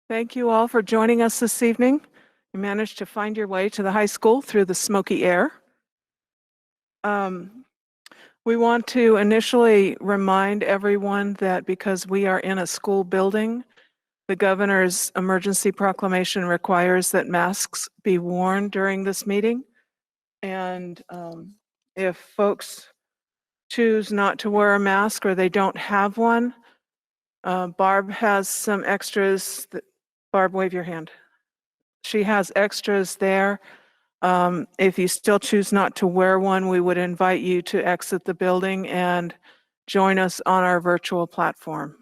Thank you all for joining us this evening. You managed to find your way to the high school through the smoky air. We want to initially remind everyone that because we are in a school building, the governor's emergency proclamation requires that masks be worn during this meeting. And if folks choose not to wear a mask or they don't have one, Barb has some extras. Barb, wave your hand. She has extras there. If you still choose not to wear one, we would invite you to exit the building and join us on our virtual platform.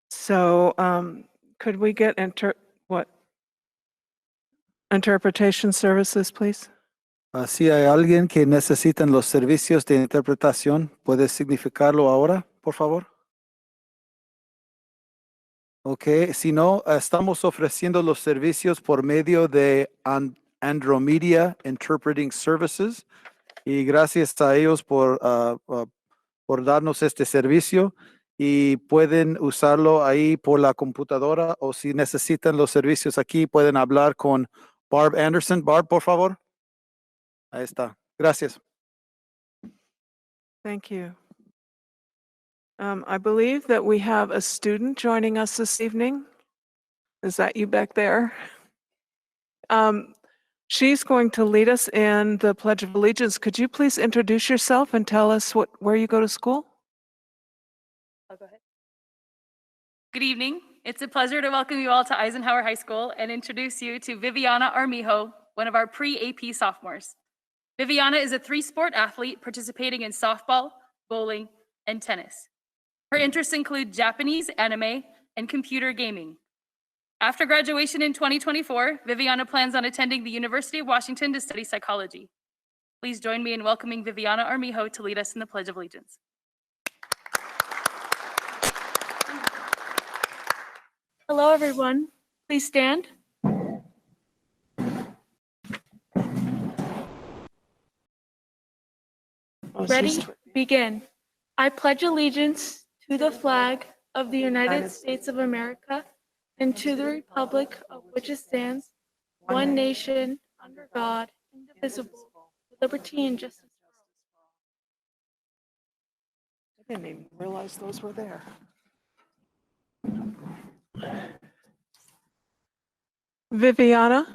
So could we get interpretation services, please? Si hay alguien que necesita los servicios de interpretación, ¿puede significarlo ahora, por favor? Ok, si no, estamos ofreciendo los servicios por medio de Andromedia Interpreting Services y gracias a ellos por darnos este servicio y pueden usarlo ahí por la computadora o si necesitan los servicios aquí pueden hablar con Barb Anderson. Barb, por favor. Ahí está. Gracias. Thank you. I believe that we have a student joining us this evening. Is that you back there? She's going to lead us in the Pledge of Allegiance. Could you please introduce yourself and tell us where you go to school? I'll go ahead. Good evening. It's a pleasure to welcome you all to Eisenhower High School and introduce you to Viviana Armijo, one of our pre-AP sophomores. Viviana is a three-sport athlete participating in softball, bowling, and tennis. Her interests include Japanese, anime, and computer gaming. After graduation in 2024, Viviana plans on attending the University of Washington to study psychology. Please join me in welcoming Viviana Armijo to lead us in the Pledge of Allegiance. Hello, everyone. Please stand. Ready? Begin. I pledge allegiance to the flag of the United States of America and to the republic of which it stands, one nation, under God, indivisible, with liberty and justice for all. I didn't even realize those were there. Viviana,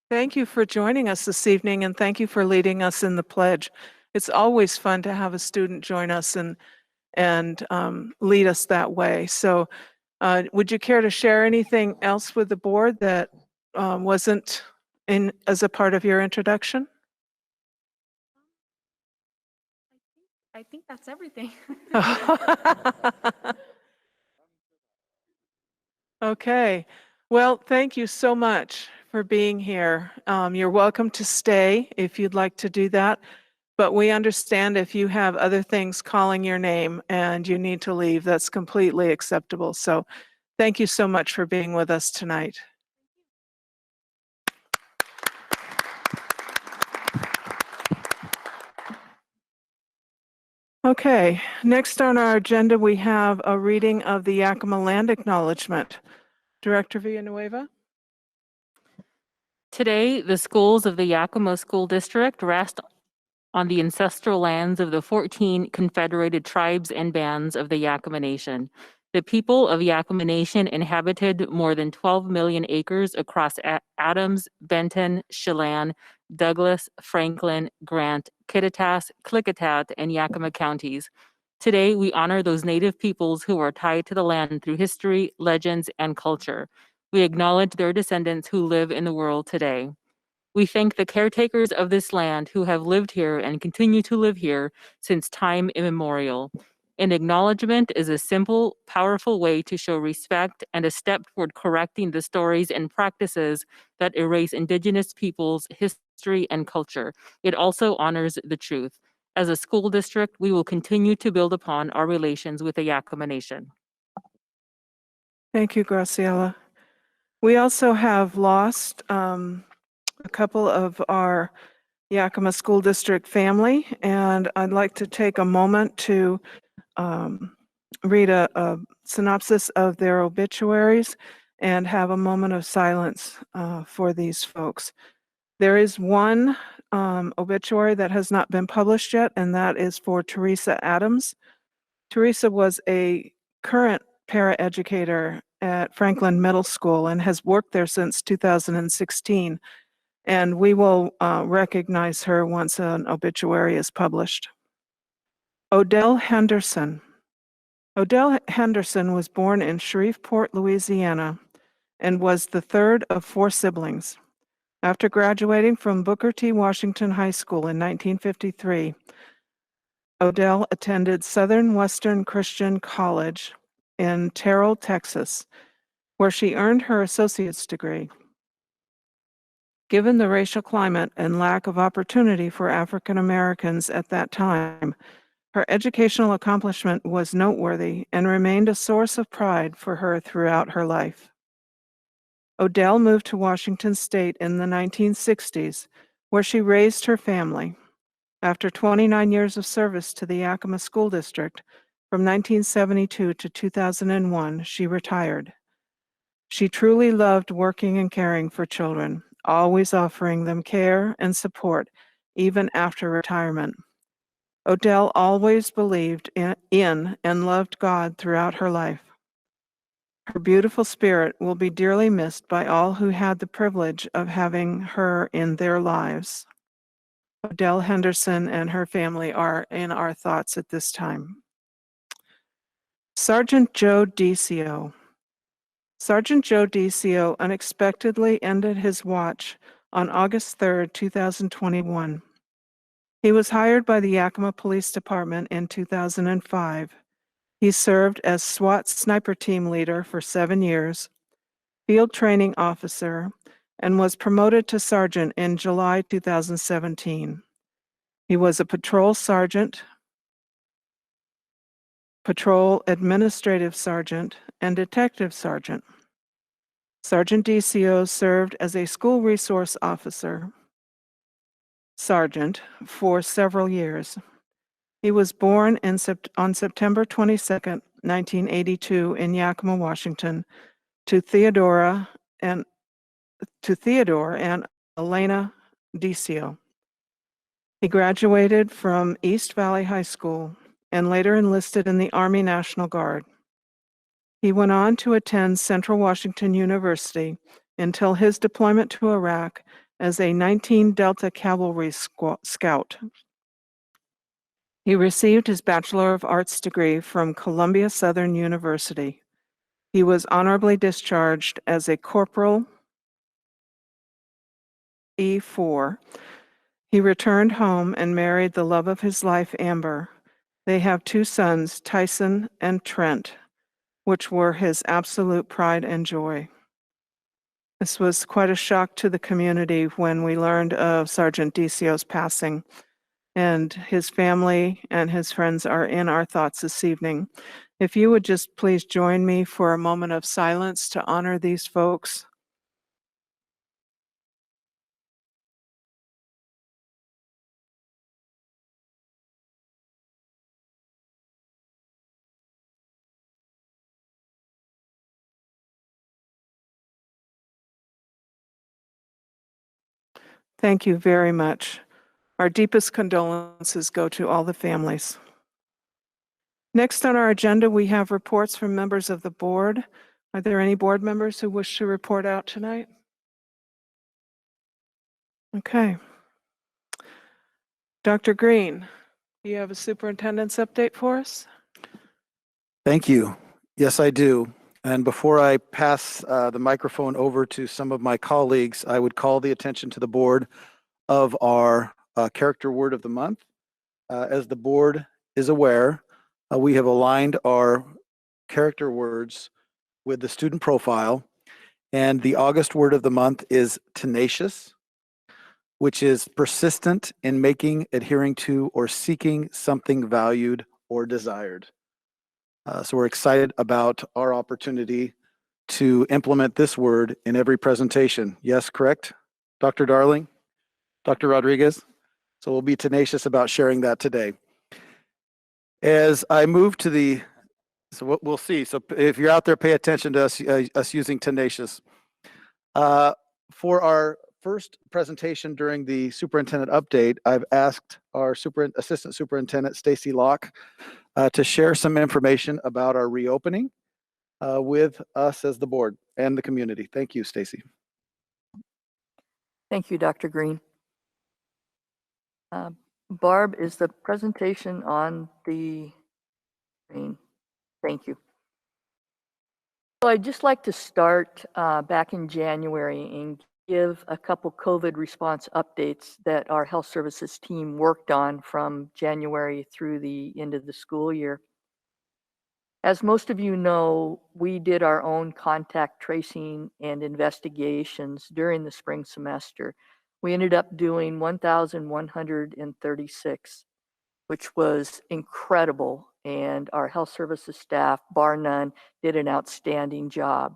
thank you for joining us this evening and thank you for leading us in the pledge. It's always fun to have a student join us and lead us that way. So would you care to share anything else with the board that wasn't in as a part of your introduction? I think that's everything. Okay. Well, thank you so much for being here. You're welcome to stay if you'd like to do that. But we understand if you have other things calling your name and you need to leave, that's completely acceptable. So thank you so much for being with us tonight. Okay, next on our agenda, we have a reading of the Yakima Land Acknowledgement. Director Villanueva. Today, the schools of the Yakima School District rest on the ancestral lands of the 14 confederated tribes and bands of the Yakima Nation. The people of Yakima Nation inhabited more than 12 million acres across Adams, Benton, Chelan, Douglas, Franklin, Grant, Kittitas, Klickitat, and Yakima counties. Today, we honor those Native peoples who are tied to the land through history, legends, and culture. We acknowledge their descendants who live in the world today. We thank the caretakers of this land who have lived here and continue to live here since time immemorial. An acknowledgement is a simple, powerful way to show respect and a step toward correcting the stories and practices that erase Indigenous peoples' history and culture. It also honors the truth. As a school district, we will continue to build upon our relations with the Yakima Nation. Thank you, Graciela. We also have lost a couple of our Yakima School District family, and I'd like to take a moment to read a synopsis of their obituaries and have a moment of silence for these folks. There is one obituary that has not been published yet, and that is for Teresa Adams. Teresa was a current paraeducator at Franklin Middle School and has worked there since 2016. And we will recognize her once an obituary is published. Odell Henderson. Odell Henderson was born in Shreveport, Louisiana, and was the third of 4 siblings. After graduating from Booker T. Washington High School in 1953, Odell attended Southern Western Christian College in Terrell, Texas, where she earned her associate's degree. Given the racial climate and lack of opportunity for African Americans at that time, her educational accomplishment was noteworthy and remained a source of pride for her throughout her life. Odell moved to Washington State in the 1960s, where she raised her family. After 29 years of service to the Yakima School District, from 1972 to 2001, she retired. She truly loved working and caring for children, always offering them care and support, even after retirement. Odell always believed in and loved God throughout her life. Her beautiful spirit will be dearly missed by all who had the privilege of having her in their lives. Odell Henderson and her family are in our thoughts at this time. Sergeant Joe Decio. Sergeant Joe Decio unexpectedly ended his watch on August 3, 2021. He was hired by the Yakima Police Department in 2005. He served as SWAT sniper team leader for 7 years, field training officer, and was promoted to sergeant in July 2017. He was a patrol sergeant, patrol administrative sergeant, and detective sergeant. Sergeant Decio served as a school resource officer, sergeant, for several years. He was born on September 22, 1982 in Yakima, Washington, to Theodore and Elena Decio. He graduated from East Valley High School and later enlisted in the Army National Guard. He went on to attend Central Washington University until his deployment to Iraq as a 19 Delta Cavalry Scout. He received his Bachelor of Arts degree from Columbia Southern University. He was honorably discharged as a Corporal E4. He returned home and married the love of his life, Amber. They have 2 sons, Tyson and Trent, which were his absolute pride and joy. This was quite a shock to the community when we learned of Sergeant Decio's passing, and his family and his friends are in our thoughts this evening. If you would just please join me for a moment of silence to honor these folks. Thank you very much. Our deepest condolences go to all the families. Next on our agenda, we have reports from members of the board. Are there any board members who wish to report out tonight? Okay. Dr. Green, do you have a superintendent's update for us? Thank you. Yes, I do. And before I pass the microphone over to some of my colleagues, I would call the attention to the board of our character word of the month. As the board is aware, we have aligned our character words with the student profile, and the August word of the month is tenacious, which is persistent in making, adhering to, or seeking something valued or desired. So we're excited about our opportunity to implement this word in every presentation. Yes, correct? Dr. Darling? Dr. Rodriguez? So we'll be tenacious about sharing that today. As I move to the So we'll see. So if you're out there, pay attention to us using tenacious. For our first presentation during the superintendent update, I've asked our assistant superintendent, Stacy Locke, to share some information about our reopening with us as the board and the community. Thank you, Stacy. Thank you, Dr. Green. Barb, is the presentation on the screen? Thank you. So I'd just like to start back in January and give a couple COVID response updates that our health services team worked on from January through the end of the school year. As most of you know, we did our own contact tracing and investigations during the spring semester. We ended up doing 1,136, which was incredible. And our health services staff, bar none, did an outstanding job.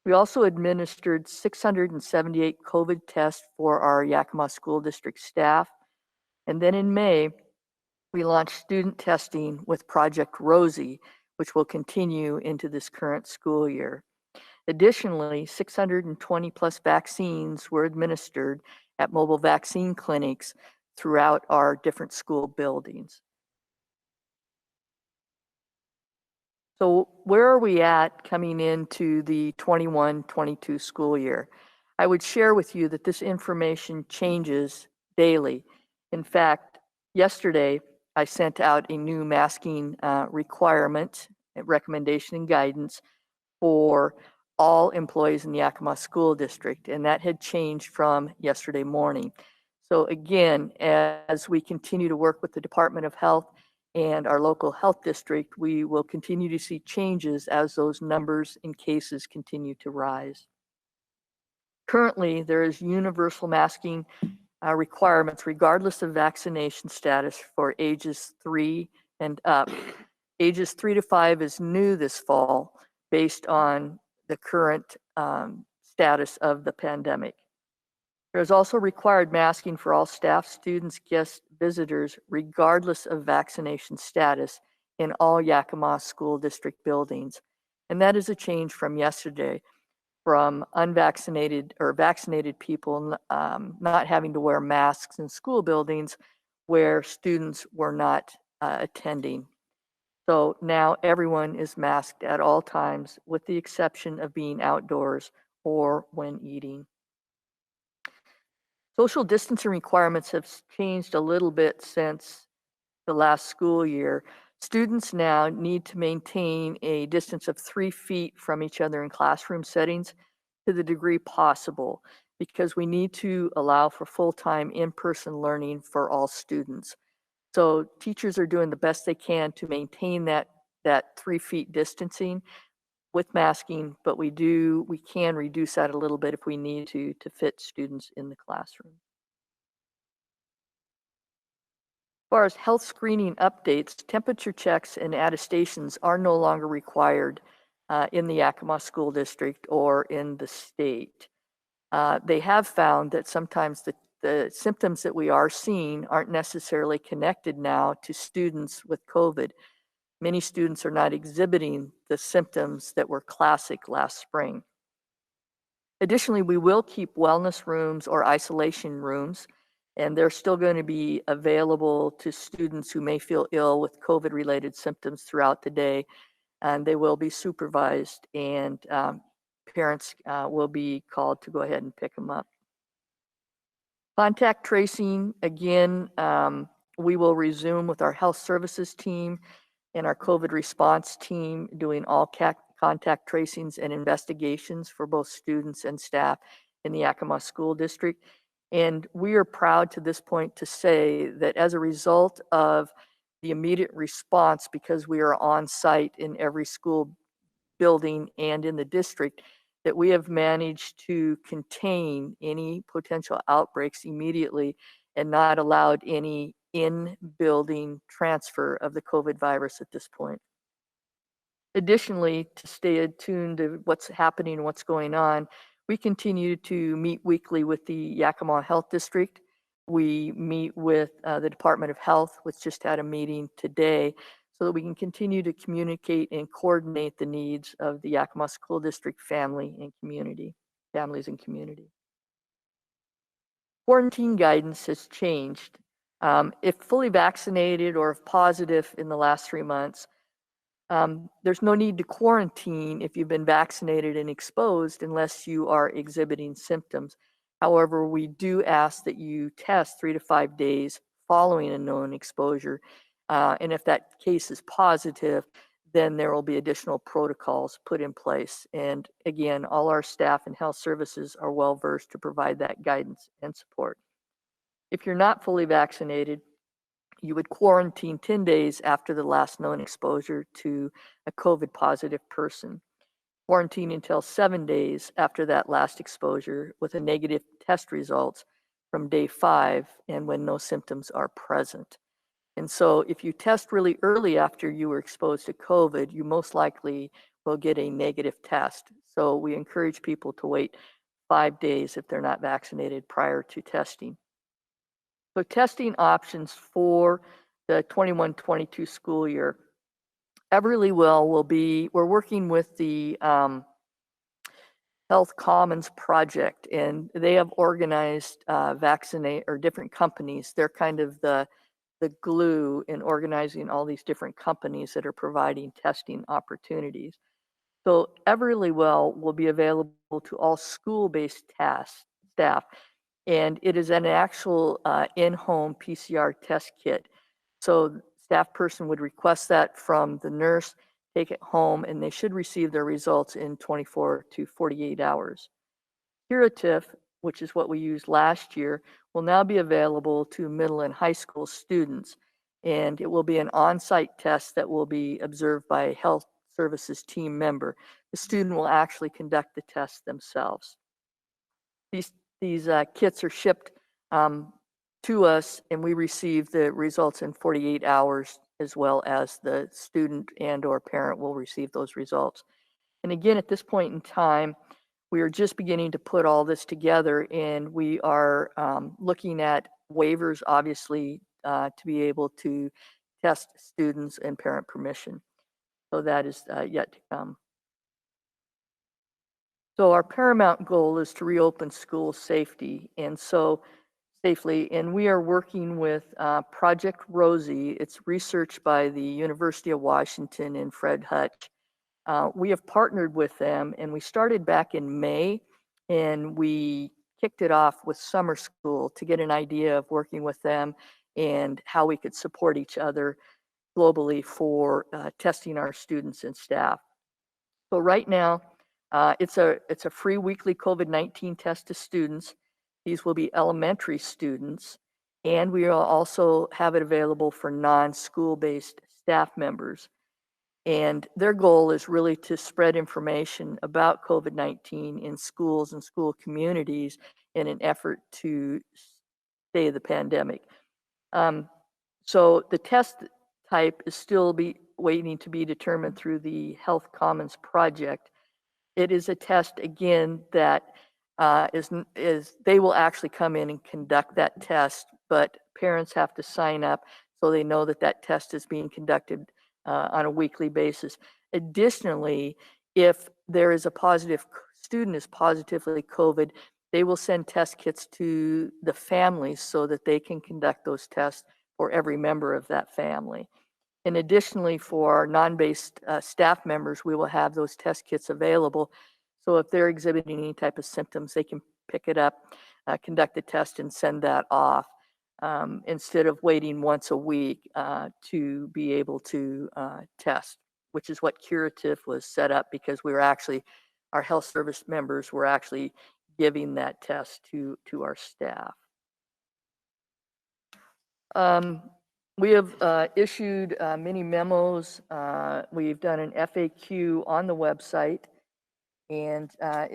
We also administered 678 COVID tests for our Yakima School District staff. And then in May, we launched student testing with Project Rosie, which will continue into this current school year. Additionally, 620 plus vaccines were administered at mobile vaccine clinics throughout our different school buildings. So where are we at coming into the 21-22 school year? I would share with you that this information changes daily. In fact, yesterday, I sent out a new masking requirement, recommendation, and guidance for all employees in the Yakima School District, and that had changed from yesterday morning. So again, as we continue to work with the Department of Health and our local health district, we will continue to see changes as those numbers and cases continue to rise. Currently, there is universal masking requirements regardless of vaccination status for ages 3 and up. Ages 3 to 5 is new this fall based on the current status of the pandemic. There is also required masking for all staff, students, guests, visitors, regardless of vaccination status in all Yakima School District buildings. And that is a change from yesterday, from unvaccinated or vaccinated people not having to wear masks in school buildings where students were not attending. So now everyone is masked at all times with the exception of being outdoors or when eating. Social distancing requirements have changed a little bit since the last school year. Students now need to maintain a distance of 3 feet from each other in classroom settings to the degree possible, because we need to allow for full-time in-person learning for all students. So teachers are doing the best they can to maintain that 3 feet distancing with masking, but we can reduce that a little bit if we need to fit students in the classroom. As far as health screening updates, temperature checks and attestations are no longer required in the Yakima School District or in the state. They have found that sometimes the symptoms that we are seeing aren't necessarily connected now to students with COVID. Many students are not exhibiting the symptoms that were classic last spring. Additionally, we will keep wellness rooms or isolation rooms, and they're still going to be available to students who may feel ill with COVID-related symptoms throughout the day, and they will be supervised, and parents will be called to go ahead and pick them up. Contact tracing, again, we will resume with our health services team and our COVID response team doing all contact tracings and investigations for both students and staff in the Yakima School District. And we are proud to this point to say that as a result of the immediate response, because we are on site in every school building and in the district, that we have managed to contain any potential outbreaks immediately and not allowed any in-building transfer of the COVID virus at this point. Additionally, to stay attuned to what's happening and what's going on, we continue to meet weekly with the Yakima Health District. We meet with the Department of Health, which just had a meeting today. so that we can continue to communicate and coordinate the needs of the Yakima School District families and community. Quarantine guidance has changed. If fully vaccinated or if positive in the last 3 months, there's no need to quarantine if you've been vaccinated and exposed unless you are exhibiting symptoms. However, we do ask that you test 3 to 5 days following a known exposure. And if that case is positive, then there will be additional protocols put in place. And again, all our staff and health services are well versed to provide that guidance and support. If you're not fully vaccinated, you would quarantine 10 days after the last known exposure to a COVID positive person. Quarantine until 7 days after that last exposure with a negative test results from day 5 and when no symptoms are present. And so if you test really early after you were exposed to COVID, you most likely will get a negative test. So we encourage people to wait 5 days if they're not vaccinated prior to testing. So testing options for the 21-22 school year. Everlywell will be, we're working with the Health Commons project, and they have organized different companies. They're kind of the glue in organizing all these different companies that are providing testing opportunities. So Everlywell will be available to all school-based staff, and it is an actual in-home PCR test kit. So the staff person would request that from the nurse, take it home, and they should receive their results in 24 to 48 hours. Curative, which is what we used last year, will now be available to middle and high school students. And it will be an on-site test that will be observed by a health services team member. The student will actually conduct the test themselves. These kits are shipped to us, and we receive the results in 48 hours, as well as the student and or parent will receive those results. And again, at this point in time, we are just beginning to put all this together, and we are looking at waivers, obviously, to be able to test students and parent permission. So that is yet to come. So our paramount goal is to reopen schools safely, and we are working with Project Rosie. It's research by the University of Washington and Fred Hutch. We have partnered with them, and we started back in May, and we kicked it off with summer school to get an idea of working with them and how we could support each other globally for testing our students and staff. So right now, it's a free weekly COVID-19 test to students. These will be elementary students, and we will also have it available for non-school-based staff members. And their goal is really to spread information about COVID-19 in schools and school communities in an effort to stay the pandemic. So the test type is still waiting to be determined through the Health Commons project. It is a test, again, that they will actually come in and conduct that test, but parents have to sign up so they know that that test is being conducted on a weekly basis. Additionally, if there is a student is positively COVID, they will send test kits to the families so that they can conduct those tests for every member of that family. And additionally, for our non-based staff members, we will have those test kits available. So if they're exhibiting any type of symptoms, they can pick it up, conduct the test, and send that off instead of waiting once a week to be able to test, which is what Curative was set up, because our health service members were actually giving that test to our staff. We have issued many memos. We've done an FAQ on the website, and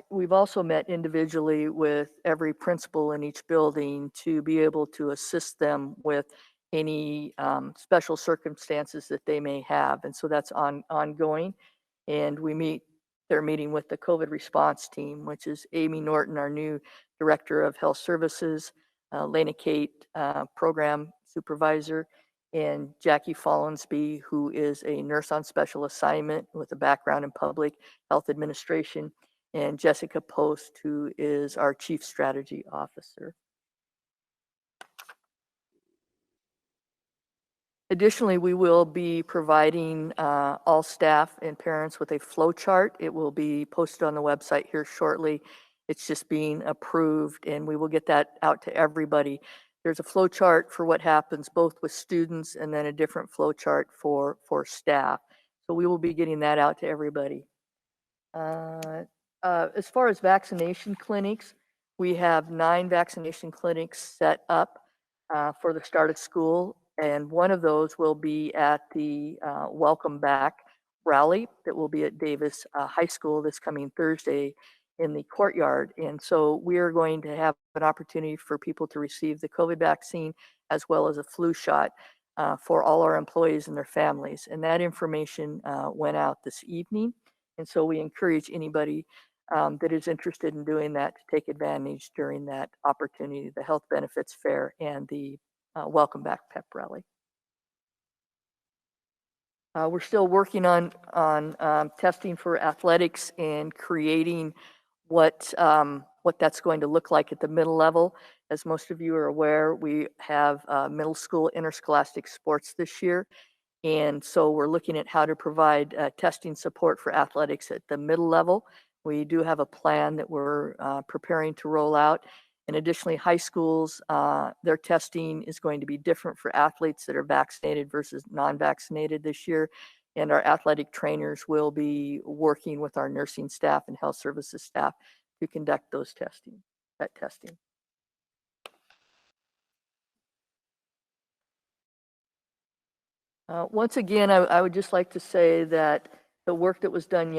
we've also met individually with every principal in each building to be able to assist them with any special circumstances that they may have. And so that's ongoing. And they're meeting with the COVID response team, which is Amy Norton, our new Director of Health Services, Lena Kate, Program Supervisor, and Jackie Follensby, who is a nurse on special assignment with a background in public health administration, and Jessica Post, who is our Chief Strategy Officer. Additionally, we will be providing all staff and parents with a flow chart. It will be posted on the website here shortly. It's just being approved, and we will get that out to everybody. There's a flow chart for what happens both with students and then a different flow chart for staff. So we will be getting that out to everybody. As far as vaccination clinics, we have 9 vaccination clinics set up for the start of school. And one of those will be at the Welcome Back rally that will be at Davis High School this coming Thursday in the courtyard. And so we are going to have an opportunity for people to receive the COVID vaccine as well as a flu shot for all our employees and their families. And that information went out this evening. And so we encourage anybody that is interested in doing that to take advantage during that opportunity, the Health Benefits Fair and the Welcome Back Pep Rally. We're still working on testing for athletics and creating what that's going to look like at the middle level. As most of you are aware, we have middle school interscholastic sports this year. And so we're looking at how to provide testing support for athletics at the middle level. We do have a plan that we're preparing to roll out. And additionally, high schools, their testing is going to be different for athletes that are vaccinated versus non-vaccinated this year. And our athletic trainers will be working with our nursing staff and health services staff to conduct that testing. Once again, I would just like to say that the work that was done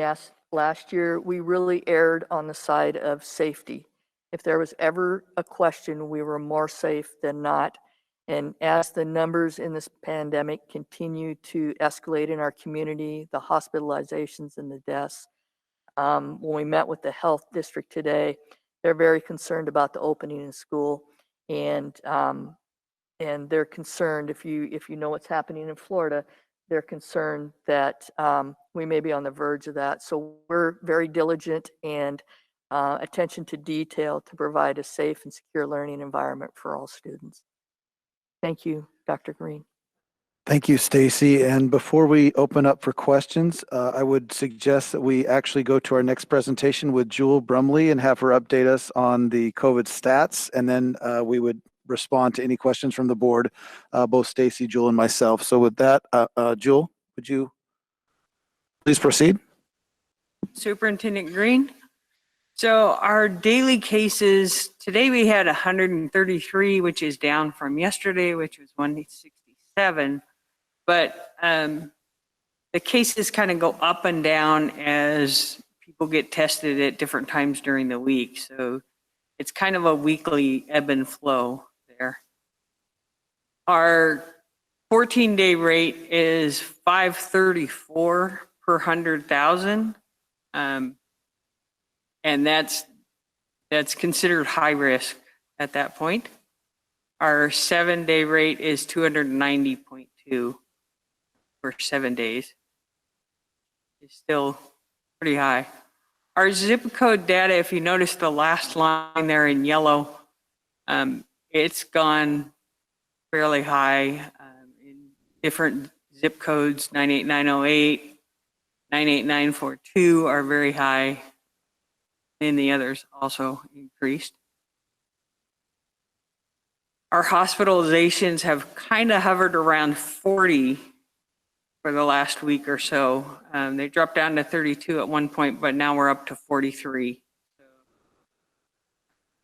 last year, we really erred on the side of safety. If there was ever a question, we were more safe than not. And as the numbers in this pandemic continue to escalate in our community, the hospitalizations and the deaths, when we met with the health district today, they're very concerned about the opening of school. And they're concerned, if you know what's happening in Florida, they're concerned that we may be on the verge of that. So we're very diligent and attention to detail to provide a safe and secure learning environment for all students. Thank you, Dr. Green. Thank you, Stacy. And before we open up for questions, I would suggest that we actually go to our next presentation with Jewel Brumley and have her update us on the COVID stats. And then we would respond to any questions from the board, both Stacy, Jewel, and myself. So with that, Jewel, would you please proceed? Superintendent Green. So our daily cases, today we had 133, which is down from yesterday, which was 167. But the cases kind of go up and down as people get tested at different times during the week. So it's kind of a weekly ebb and flow there. Our 14-day rate is 534 per 100,000. And that's considered high risk at that point. Our 7-day rate is 290.2 for 7 days. It's still pretty high. Our zip code data, if you notice the last line there in yellow, it's gone fairly high in different zip codes. 98908, 98942 are very high. And the others also increased. Our hospitalizations have kind of hovered around 40 for the last week or so. They dropped down to 32 at one point, but now we're up to 43. So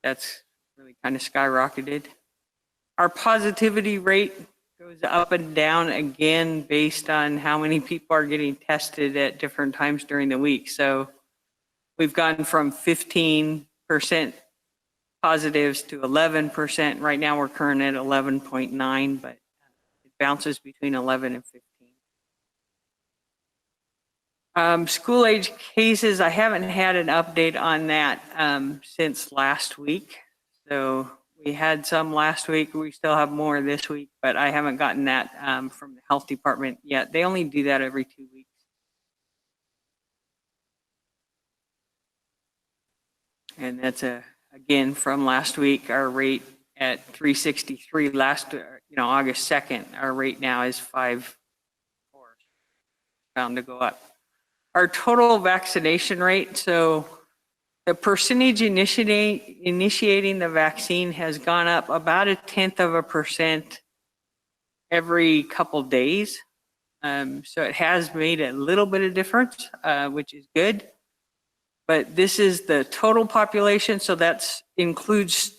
that's really kind of skyrocketed. Our positivity rate goes up and down again based on how many people are getting tested at different times during the week. So we've gone from 15% positives to 11%. Right now we're current at 11.9, but it bounces between 11 and 15. School age cases, I haven't had an update on that since last week. So We had some last week. We still have more this week, but I haven't gotten that from the health department yet. They only do that every 2 weeks. And that's again, from last week, our rate at 363 August 2nd, our rate now is 5.4, bound to go up. Our total vaccination rate, so the percentage initiating the vaccine has gone up about 0.1% every couple days. So it has made a little bit of difference, which is good. But this is the total population, so that includes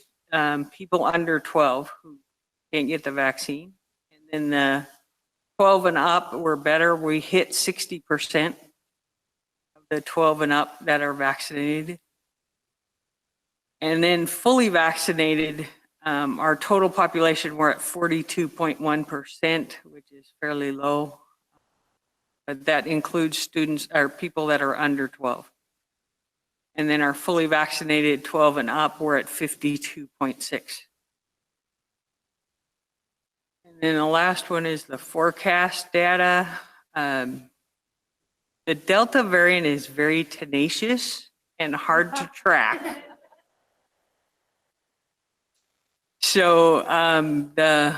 people under 12 who can't get the vaccine. And then the 12 and up, we're better. We hit 60% of the 12 and up that are vaccinated. And then fully vaccinated, our total population, we're at 42.1%, which is fairly low. But that includes students or people that are under 12. And then our fully vaccinated 12 and up, we're at 52.6. And then the last one is the forecast data. The Delta variant is very tenacious and hard to track. So the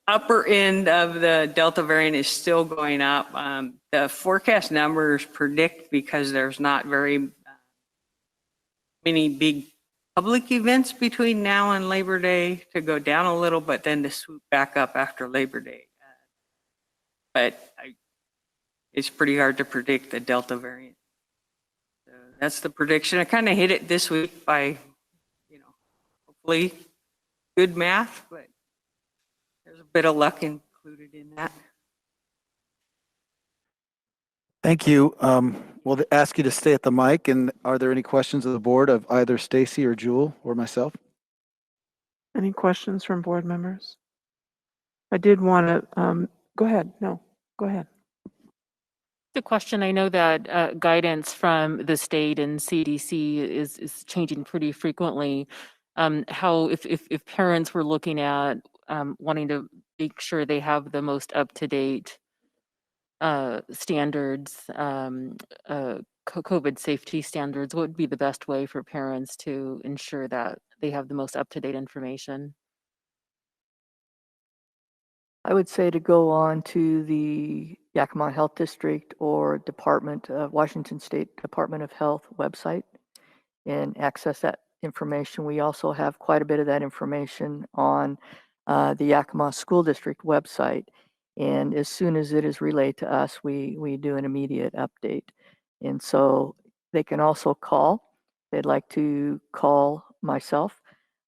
upper end of the Delta variant is still going up. The forecast numbers predict, because there's not very many big public events between now and Labor Day, to go down a little, but then to swoop back up after Labor Day. It's pretty hard to predict the Delta variant. So that's the prediction. I kind of hit it this week by, hopefully good math, but there's a bit of luck included in that. Thank you. We'll ask you to stay at the mic. And are there any questions of the board of either Stacy or Jewel or myself? Any questions from board members? I did want to, go ahead. No, go ahead. The question, I know that guidance from the state and CDC is changing pretty frequently. How, if parents were looking at wanting to make sure they have the most up-to-date standards, COVID safety standards, what would be the best way for parents to ensure that they have the most up-to-date information? I would say to go on to the Yakima Health District or Washington State Department of Health website and access that information. We also have quite a bit of that information on the Yakima School District website. And as soon as it is relayed to us, we do an immediate update. And so they can also call. They'd like to call myself.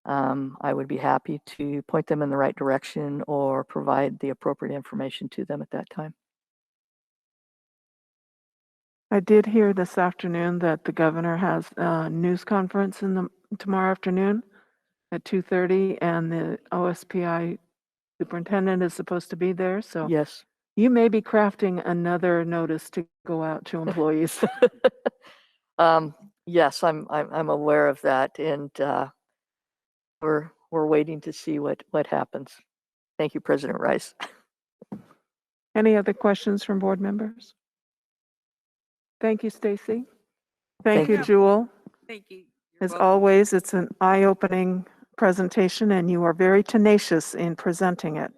I would be happy to point them in the right direction or provide the appropriate information to them at that time. I did hear this afternoon that the governor has a news conference tomorrow afternoon at 2:30, and the OSPI superintendent is supposed to be there. So Yes. you may be crafting another notice to go out to employees. Yes, I'm aware of that, and we're waiting to see what happens. Thank you, President Rice. Any other questions from board members? Thank you, Stacy. Thank Thank you, you. Jewel. Thank you. As always, it's an eye-opening presentation, and you are very tenacious in presenting it.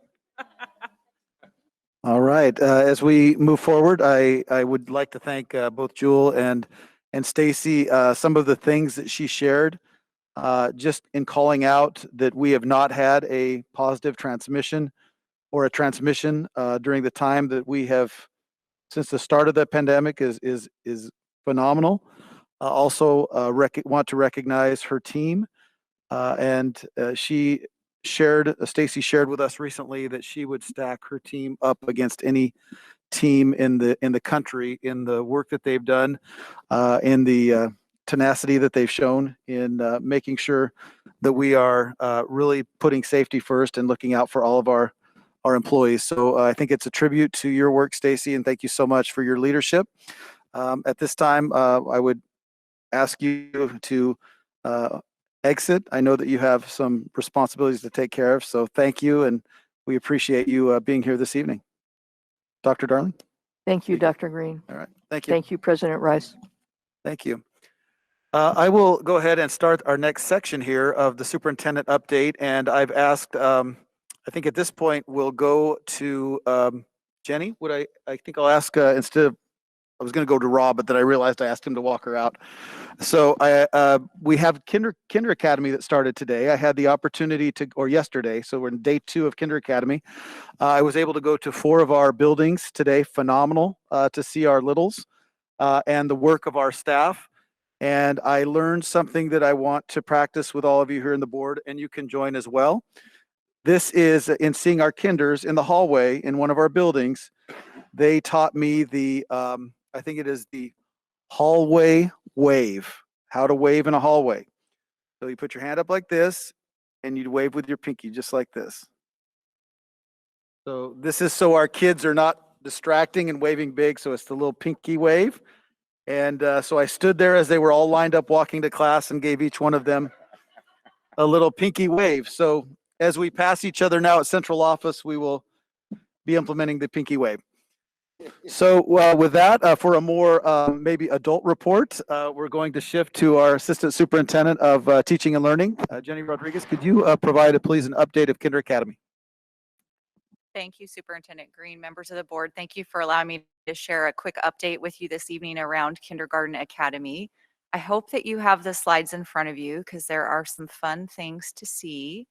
All right. As we move forward, I would like to thank both Jewel and Stacy. Some of the things that she shared, just in calling out that we have not had a positive transmission or a transmission during the time that we have since the start of the pandemic is phenomenal. Also, want to recognize her team, and Stacy shared with us recently that she would stack her team up against any team in the country in the work that they've done, in the tenacity that they've shown in making sure that we are really putting safety first and looking out for all of our employees. So I think it's a tribute to your work, Stacy, and thank you so much for your leadership. At this time, I would ask you to exit. I know that you have some responsibilities to take care of, so thank you, and we appreciate you being here this evening. Dr. Darling? Thank you, Thank you. Dr. Green. All right, thank you. Thank you, President Rice. Thank you. I will go ahead and start our next section here of the superintendent update, and I've asked, I think at this point, we'll go to Jenny. I think I'll ask, instead of, I was going to go to Rob, but then I realized I asked him to walk her out. So we have Kinder Academy that started today. I had the opportunity to, or yesterday, so we're in day 2 of Kinder Academy. I was able to go to 4 of our buildings today. Phenomenal to see our littles and the work of our staff. And I learned something that I want to practice with all of you here in the board, and you can join as well. This is in seeing our kinders in the hallway in one of our buildings. They taught me the, I think it is the hallway wave, how to wave in a hallway. So you put your hand up like this, and you wave with your pinky just like this. So this is so our kids are not distracting and waving big, so it's the little pinky wave. And so I stood there as they were all lined up walking to class and gave each one of them a little pinky wave. So as we pass each other now at central office, we will be implementing the pinky wave. So with that, for a more maybe adult report, we're going to shift to our Assistant Superintendent of Teaching and Learning. Jenny Rodriguez, could you provide, please, an update of Kinder Academy? Thank you, Superintendent Green, members of the board. Thank you for allowing me to share a quick update with you this evening around Kindergarten Academy. I hope that you have the slides in front of you because there are some fun things to see.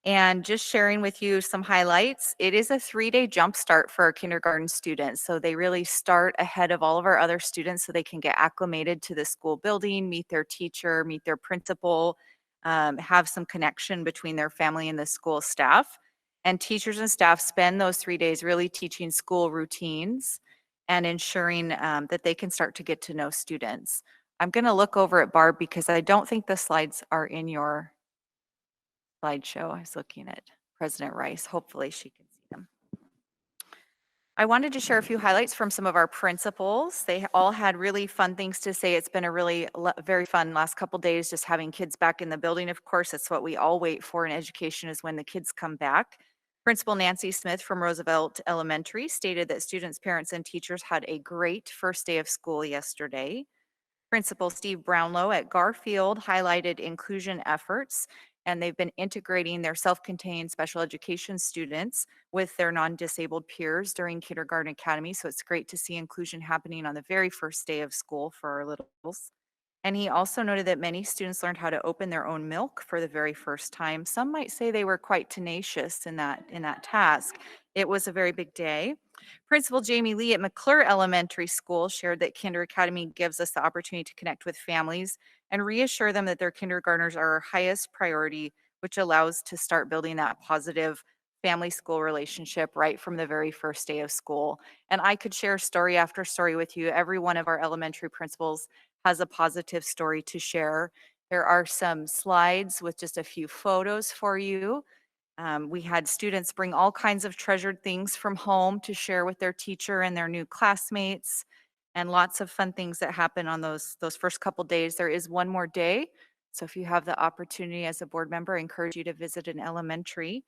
And just sharing with you some highlights, it is a 3-day jump start for our kindergarten students. So they really start ahead of all of our other students so they can get acclimated to the school building, meet their teacher, meet their principal, have some connection between their family and the school staff. And teachers and staff spend those 3 days really teaching school routines and ensuring that they can start to get to know students. I'm going to look over at Barb because I don't think the slides are in your slideshow. I was looking at President Rice. Hopefully she can see them. I wanted to share a few highlights from some of our principals. They all had really fun things to say. It's been a really very fun last couple days just having kids back in the building. Of course, that's what we all wait for in education is when the kids come back. Principal Nancy Smith from Roosevelt Elementary stated that students, parents, and teachers had a great first day of school yesterday. Principal Steve Brownlow at Garfield highlighted inclusion efforts, and they've been integrating their self-contained special education students with their non-disabled peers during Kindergarten Academy. So it's great to see inclusion happening on the very first day of school for our littles. And he also noted that many students learned how to open their own milk for the very first time. Some might say they were quite tenacious in that task. It was a very big day. Principal Jamie Lee at McClure Elementary School shared that Kinder Academy gives us the opportunity to connect with families and reassure them that their kindergartners are our highest priority, which allows to start building that positive family-school relationship right from the very first day of school. And I could share story after story with you. Every one of our elementary principals has a positive story to share. There are some slides with just a few photos for you. We had students bring all kinds of treasured things from home to share with their teacher and their new classmates, and lots of fun things that happen on those first couple days. There is one more day, so if you have the opportunity as a board member, I encourage you to visit an elementary.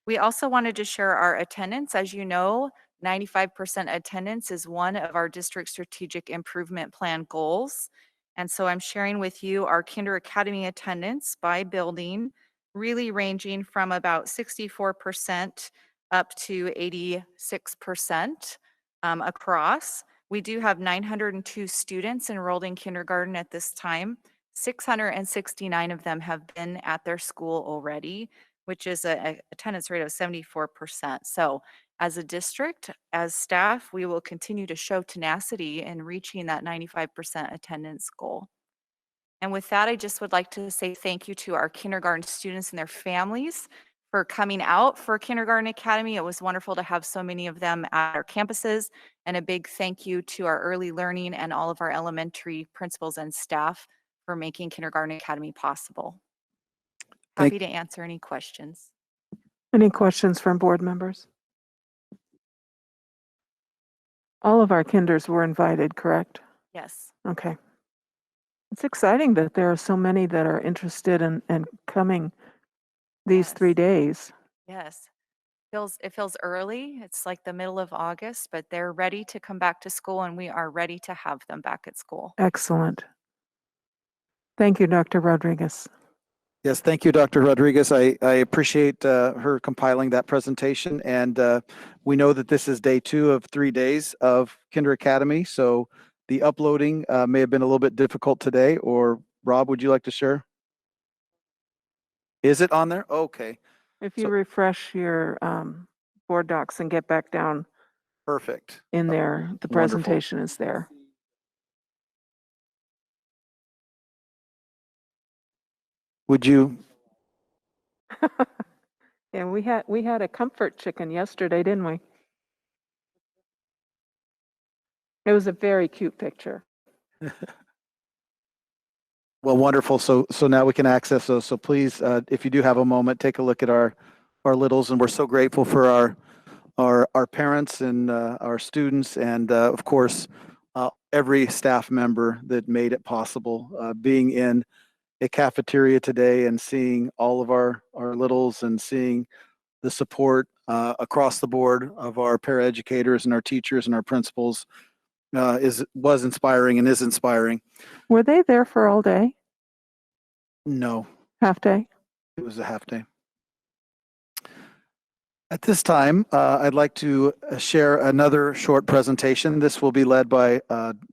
We also wanted to share our attendance. As you know, 95% attendance is one of our district strategic improvement plan goals. And so I'm sharing with you our Kinder Academy attendance by building, really ranging from about 64% up to 86% across. We do have 902 students enrolled in kindergarten at this time. 669 of them have been at their school already, which is a attendance rate of 74%. So as a district, as staff, we will continue to show tenacity in reaching that 95% attendance goal. And with that, I just would like to say thank you to our kindergarten students and their families for coming out for Kindergarten Academy. It was wonderful to have so many of them at our campuses, and a big thank you to our early learning and all of our elementary principals and staff for making Kindergarten Academy possible. Happy to answer any questions. Any questions from board members? All of our kinders were invited, correct? Yes. Okay. It's exciting that there are so many that are interested in coming these Yes. 3 days. Yes. It feels early. It's like the middle of August, but they're ready to come back to school and we are ready to have them back at school. Excellent. Thank you, Dr. Rodriguez. Yes, thank you, Dr. Rodriguez. I appreciate her compiling that presentation. And we know that this is day 2 of 3 days of Kinder Academy. So the uploading may have been a little bit difficult today. Or Rob, would you like to share? Is it on there? Okay, If you So- refresh your board docs and get back down perfect. in there, the Wonderful. presentation is there. Would you? And we had a comfort chicken yesterday, didn't we? It was a very cute picture. Well, wonderful. So now we can access those. So please, if you do have a moment, take a look at our littles, and we're so grateful for our parents and our students, and of course, every staff member that made it possible. Being in a cafeteria today and seeing all of our littles and seeing the support across the board of our paraeducators and our teachers and our principals was inspiring and is inspiring. Were they there for all day? No, Half day? it was a half day. At this time, I'd like to share another short presentation. This will be led by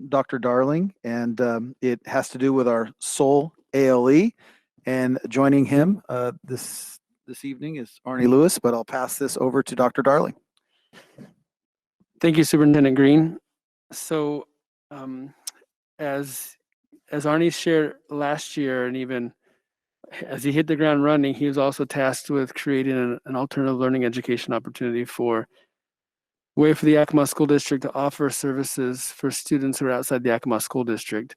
Dr. Darling, and it has to do with our SOUL ALE. And joining him this evening is Arnie Lewis, but I'll pass this over to Dr. Darling. Thank you, Superintendent Green. So, as Arnie shared last year, and even as he hit the ground running, he was also tasked with creating an alternative learning education opportunity for way for the Yakima School District to offer services for students who are outside the Yakima School District.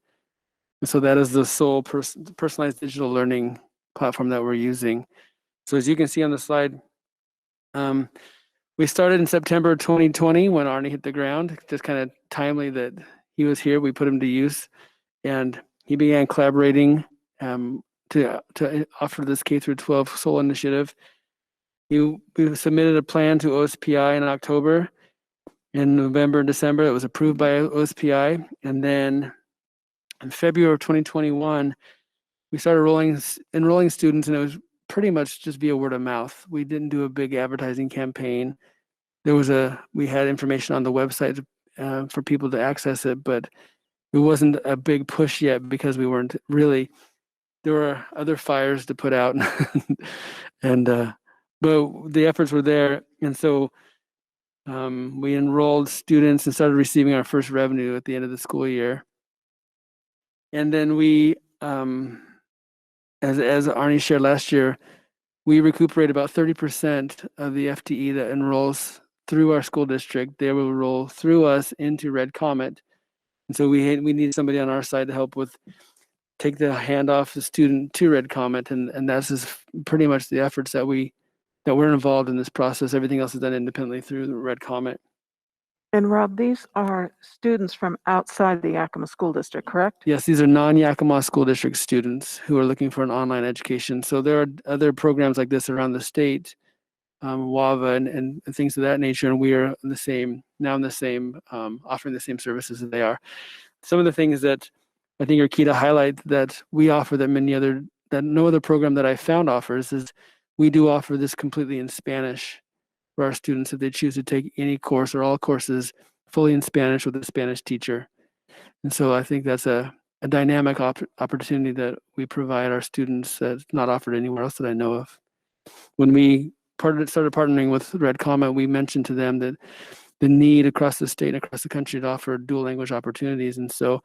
And so that is the SOUL personalized digital learning platform that we're using. So as you can see on the slide, we started in September 2020 when Arnie hit the ground. Just kind of timely that he was here. We put him to use, and he began collaborating to offer this K through 12 SOUL initiative. We submitted a plan to OSPI in October. In November and December, it was approved by OSPI, and then in February of 2021, we started enrolling students, and it was pretty much just via word of mouth. We didn't do a big advertising campaign. We had information on the website for people to access it, but it wasn't a big push yet because we weren't really. There were other fires to put out, but the efforts were there, and so we enrolled students and started receiving our first revenue at the end of the school year. And then we, as Arnie shared last year, we recuperate about 30% of the FTE that enrolls through our school district. They will roll through us into Red Comet. And so we need somebody on our side to help with take the hand off the student to Red Comet. And that's just pretty much the efforts that we're involved in this process. Everything else is done independently through the Red Comet. And Rob, these are students from outside the Yakima School District, correct? Yes, these are non-Yakima School District students who are looking for an online education. So there are other programs like this around the state, WAVA and things of that nature, and we are offering the same services that they are. Some of the things that I think are key to highlight that we offer that no other program that I found offers is we do offer this completely in Spanish for our students if they choose to take any course or all courses fully in Spanish with a Spanish teacher. And so I think that's a dynamic opportunity that we provide our students that's not offered anywhere else that I know of. When we started partnering with Red Comet, we mentioned to them that the need across the state and across the country to offer dual language opportunities. And so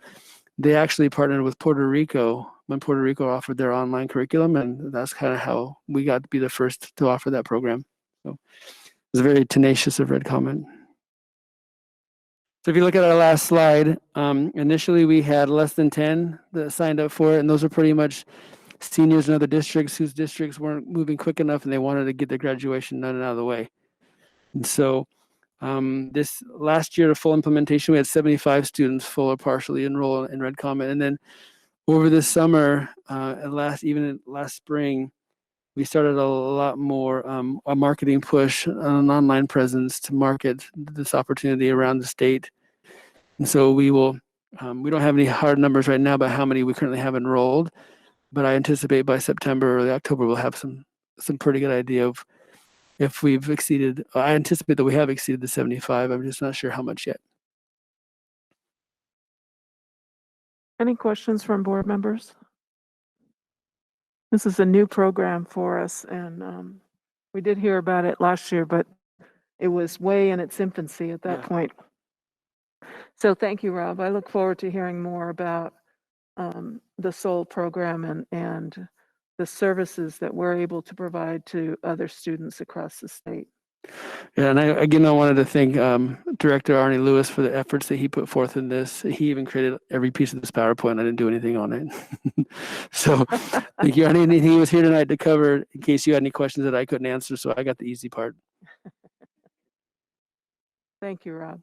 they actually partnered with Puerto Rico when Puerto Rico offered their online curriculum. And that's kind of how we got to be the first to offer that program. So it was very tenacious of Red Comet. So if you look at our last slide, initially we had less than 10 that signed up for it. And those are pretty much seniors in other districts whose districts weren't moving quick enough and they wanted to get their graduation done and out of the way. And so this last year of full implementation, we had 75 students full or partially enroll in Red Comet. And then over this summer, even last spring, we started a lot more a marketing push, an online presence to market this opportunity around the state. And so we will. We don't have any hard numbers right now about how many we currently have enrolled, but I anticipate by September, early October, we'll have some pretty good idea of if we've exceeded. I anticipate that we have exceeded the 75. I'm just not sure how much yet. Any questions from board members? This is a new program for us, and we did hear about it last year, but it was way in its infancy at that Yeah. point. So thank you, Rob. I look forward to hearing more about the SOUL program and the services that we're able to provide to other students across the state. Yeah, and I wanted to thank Director Arnie Lewis for the efforts that he put forth in this. He even created every piece of this PowerPoint. I didn't do anything on it. So thank you, Arnie. And he was here tonight to cover in case you had any questions that I couldn't answer. So I got the easy part. Thank you, Rob.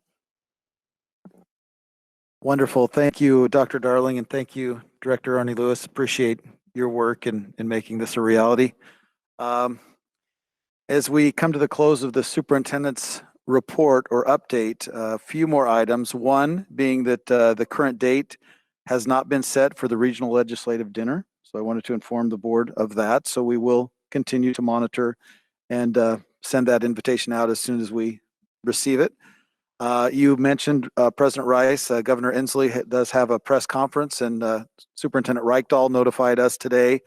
Wonderful. Thank you, Dr. Darling, and thank you, Director Arnie Lewis. Appreciate your work in making this a reality. As we come to the close of the superintendent's report or update, a few more items. One being that the current date has not been set for the regional legislative dinner. So I wanted to inform the board of that. So we will continue to monitor and send that invitation out as soon as we receive it. You mentioned President Rice. Governor Inslee does have a press conference, and Superintendent Reichdahl notified us today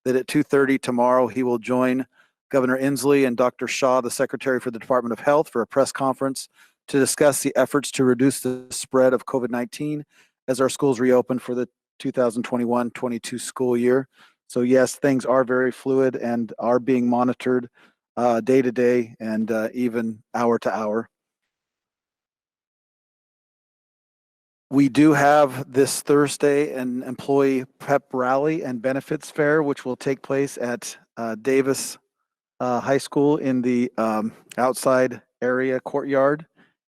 that at 2:30 tomorrow he will join Governor Inslee and Dr. Shaw, the Secretary for the Department of Health, for a press conference to discuss the efforts to reduce the spread of COVID-19 as our schools reopen for the 2021-22 school year. So yes, things are very fluid and are being monitored day to day and even hour to hour. We do have this Thursday an employee pep rally and benefits fair, which will take place at Davis High School in the outside area courtyard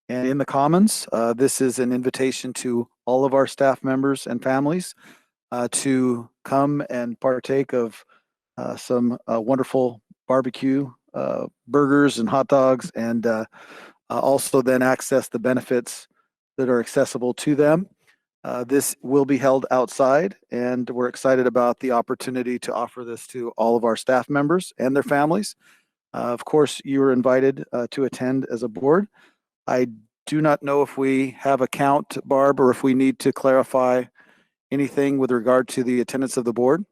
and in the Commons. This is an invitation to all of our staff members and families to come and partake of some wonderful barbecue, burgers and hot dogs, and also then access the benefits that are accessible to them. This will be held outside, and we're excited about the opportunity to offer this to all of our staff members and their families. Of course, you are invited to attend as a board. I do not know if we have a count, Barb, or if we need to clarify anything with regard to the attendance of the board.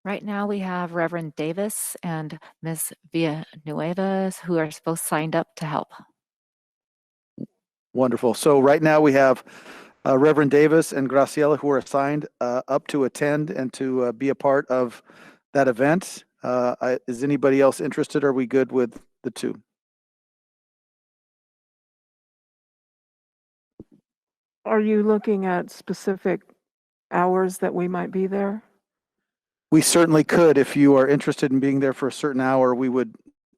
Right now, we have Reverend Davis and Ms. Villanueva who are both signed up to help. Wonderful. So right now we have Reverend Davis and Graciela who are assigned up to attend and to be a part of that event. Is anybody else interested? Or are we good with the two? Are you looking at specific hours that we might be there? We certainly could. If you are interested in being there for a certain hour, we would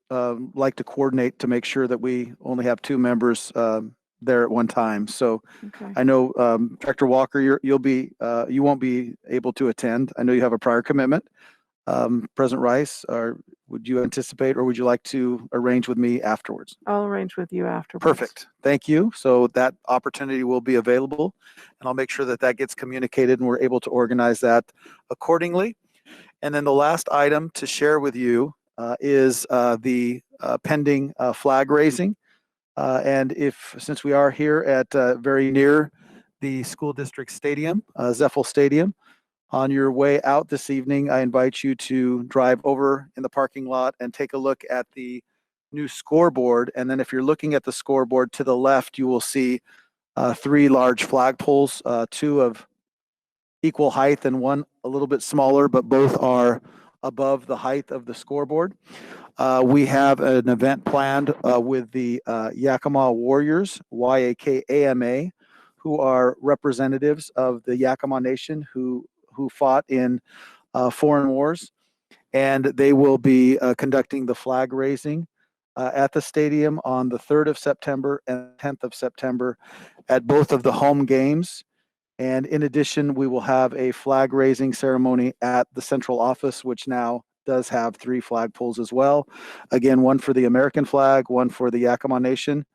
like to coordinate to make sure that we only have two members there at one time. So Okay. I know Director Walker, you won't be able to attend. I know you have a prior commitment. President Rice, would you anticipate, or would you like to arrange with me afterwards? I'll arrange with you afterwards. Perfect. Thank you. So that opportunity will be available, and I'll make sure that that gets communicated and we're able to organize that accordingly. And then the last item to share with you is the pending flag raising. And since we are here at very near the school district stadium, Zeffel Stadium, on your way out this evening, I invite you to drive over in the parking lot and take a look at the new scoreboard. And then if you're looking at the scoreboard to the left, you will see three large flagpoles, two of equal height and one a little bit smaller, but both are above the height of the scoreboard. We have an event planned with the Yakima Warriors, YAKAMA, who are representatives of the Yakima Nation who fought in foreign wars. And they will be conducting the flag raising at the stadium on the 3rd of September and 10th of September at both of the home games. And in addition, we will have a flag raising ceremony at the central office, which now does have 3 flagpoles as well. Again, one for the American flag, one for the Yakima Nation,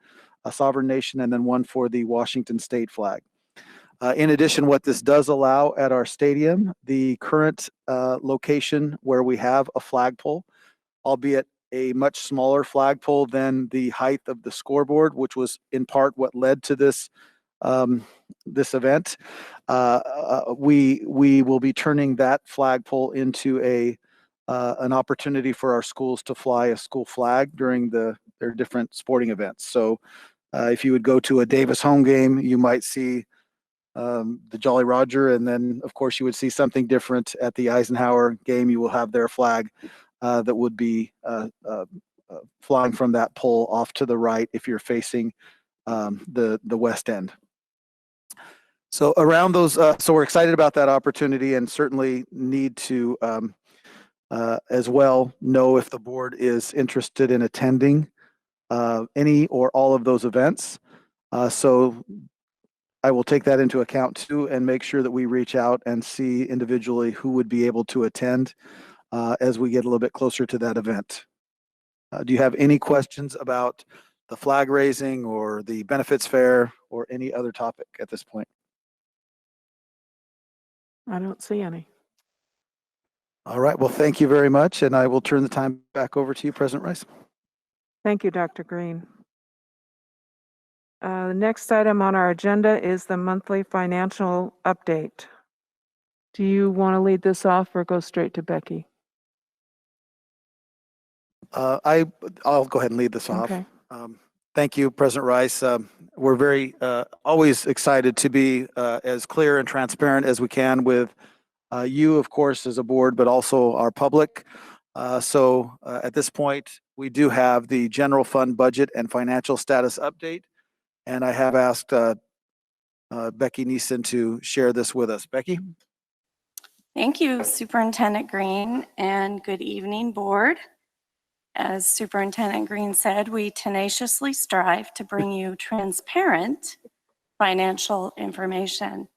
a sovereign nation, and then one for the Washington state flag. In addition, what this does allow at our stadium, the current location where we have a flagpole, albeit a much smaller flagpole than the height of the scoreboard, which was in part what led to this this event. We will be turning that flagpole into an opportunity for our schools to fly a school flag during their different sporting events. So if you would go to a Davis home game, you might see the Jolly Roger, and then of course you would see something different at the Eisenhower game. You will have their flag that would be flying from that pole off to the right if you're facing the west end. So around those, so we're excited about that opportunity, and certainly need to as well know if the board is interested in attending any or all of those events. So I will take that into account too, and make sure that we reach out and see individually who would be able to attend as we get a little bit closer to that event. Do you have any questions about the flag raising or the benefits fair or any other topic at this point? I don't see any. All right, well, thank you very much, and I will turn the time back over to you, President Rice. Thank you, Dr. Green. The next item on our agenda is the monthly financial update. Do you want to lead this off or go straight to Becky? I'll go ahead and lead this off. Okay. Thank you, President Rice. We're very always excited to be as clear and transparent as we can with you, of course, as a board, but also our public. So at this point, we do have the general fund budget and financial status update, and I have asked Becky Neeson to share this with us. Becky? Thank you, Superintendent Green, and good evening, board. As Superintendent Green said, we tenaciously strive to bring you transparent financial information.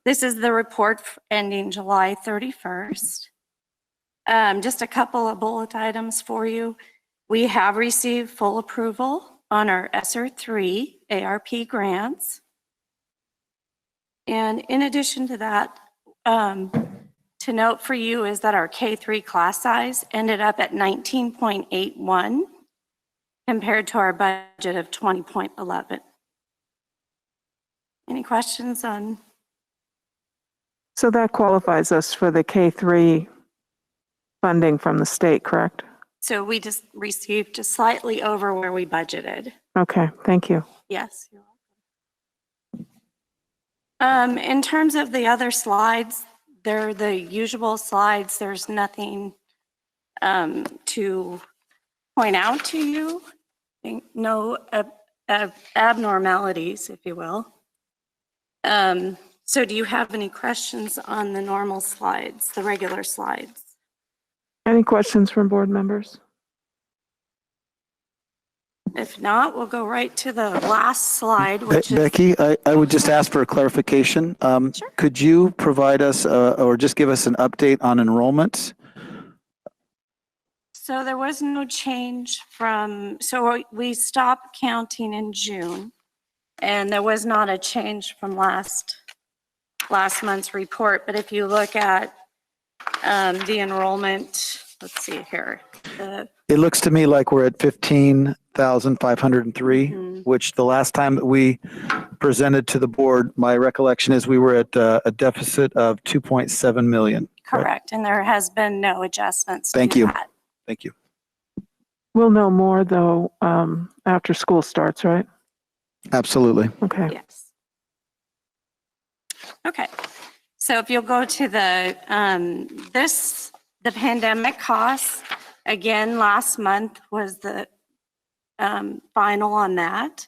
This is the report ending July 31st. Just a couple of bullet items for you. We have received full approval on our ESSER 3 ARP grants. And in addition to that, to note for you is that our K-3 class size ended up at 19.81 compared to our budget of 20.11. Any questions on? So that qualifies us for the K-3 funding from the state, correct? So we just received just slightly over where we budgeted. Okay, thank you. Yes, you're welcome. In terms of the other slides, they're the usual slides. There's nothing to point out to you. No abnormalities, if you will. So do you have any questions on the normal slides, the regular slides? Any questions from board members? If not, we'll go right to the last slide, which is... Becky, I would just ask for a clarification. Sure. Could you provide us or just give us an update on enrollment? So there was no change from, so we stopped counting in June, and there was not a change from last month's report. But if you look at the enrollment, let's see here. It looks to me like we're at 15,503, which the last time that we presented to the board, my recollection is we were at a deficit of 2.7 million. Correct, right? and there has been no adjustments. Thank to you. that. Thank you. We'll know more though after school starts, right? Absolutely. Okay. Yes. Okay, so if you'll go to the the pandemic costs, again, last month was the final on that.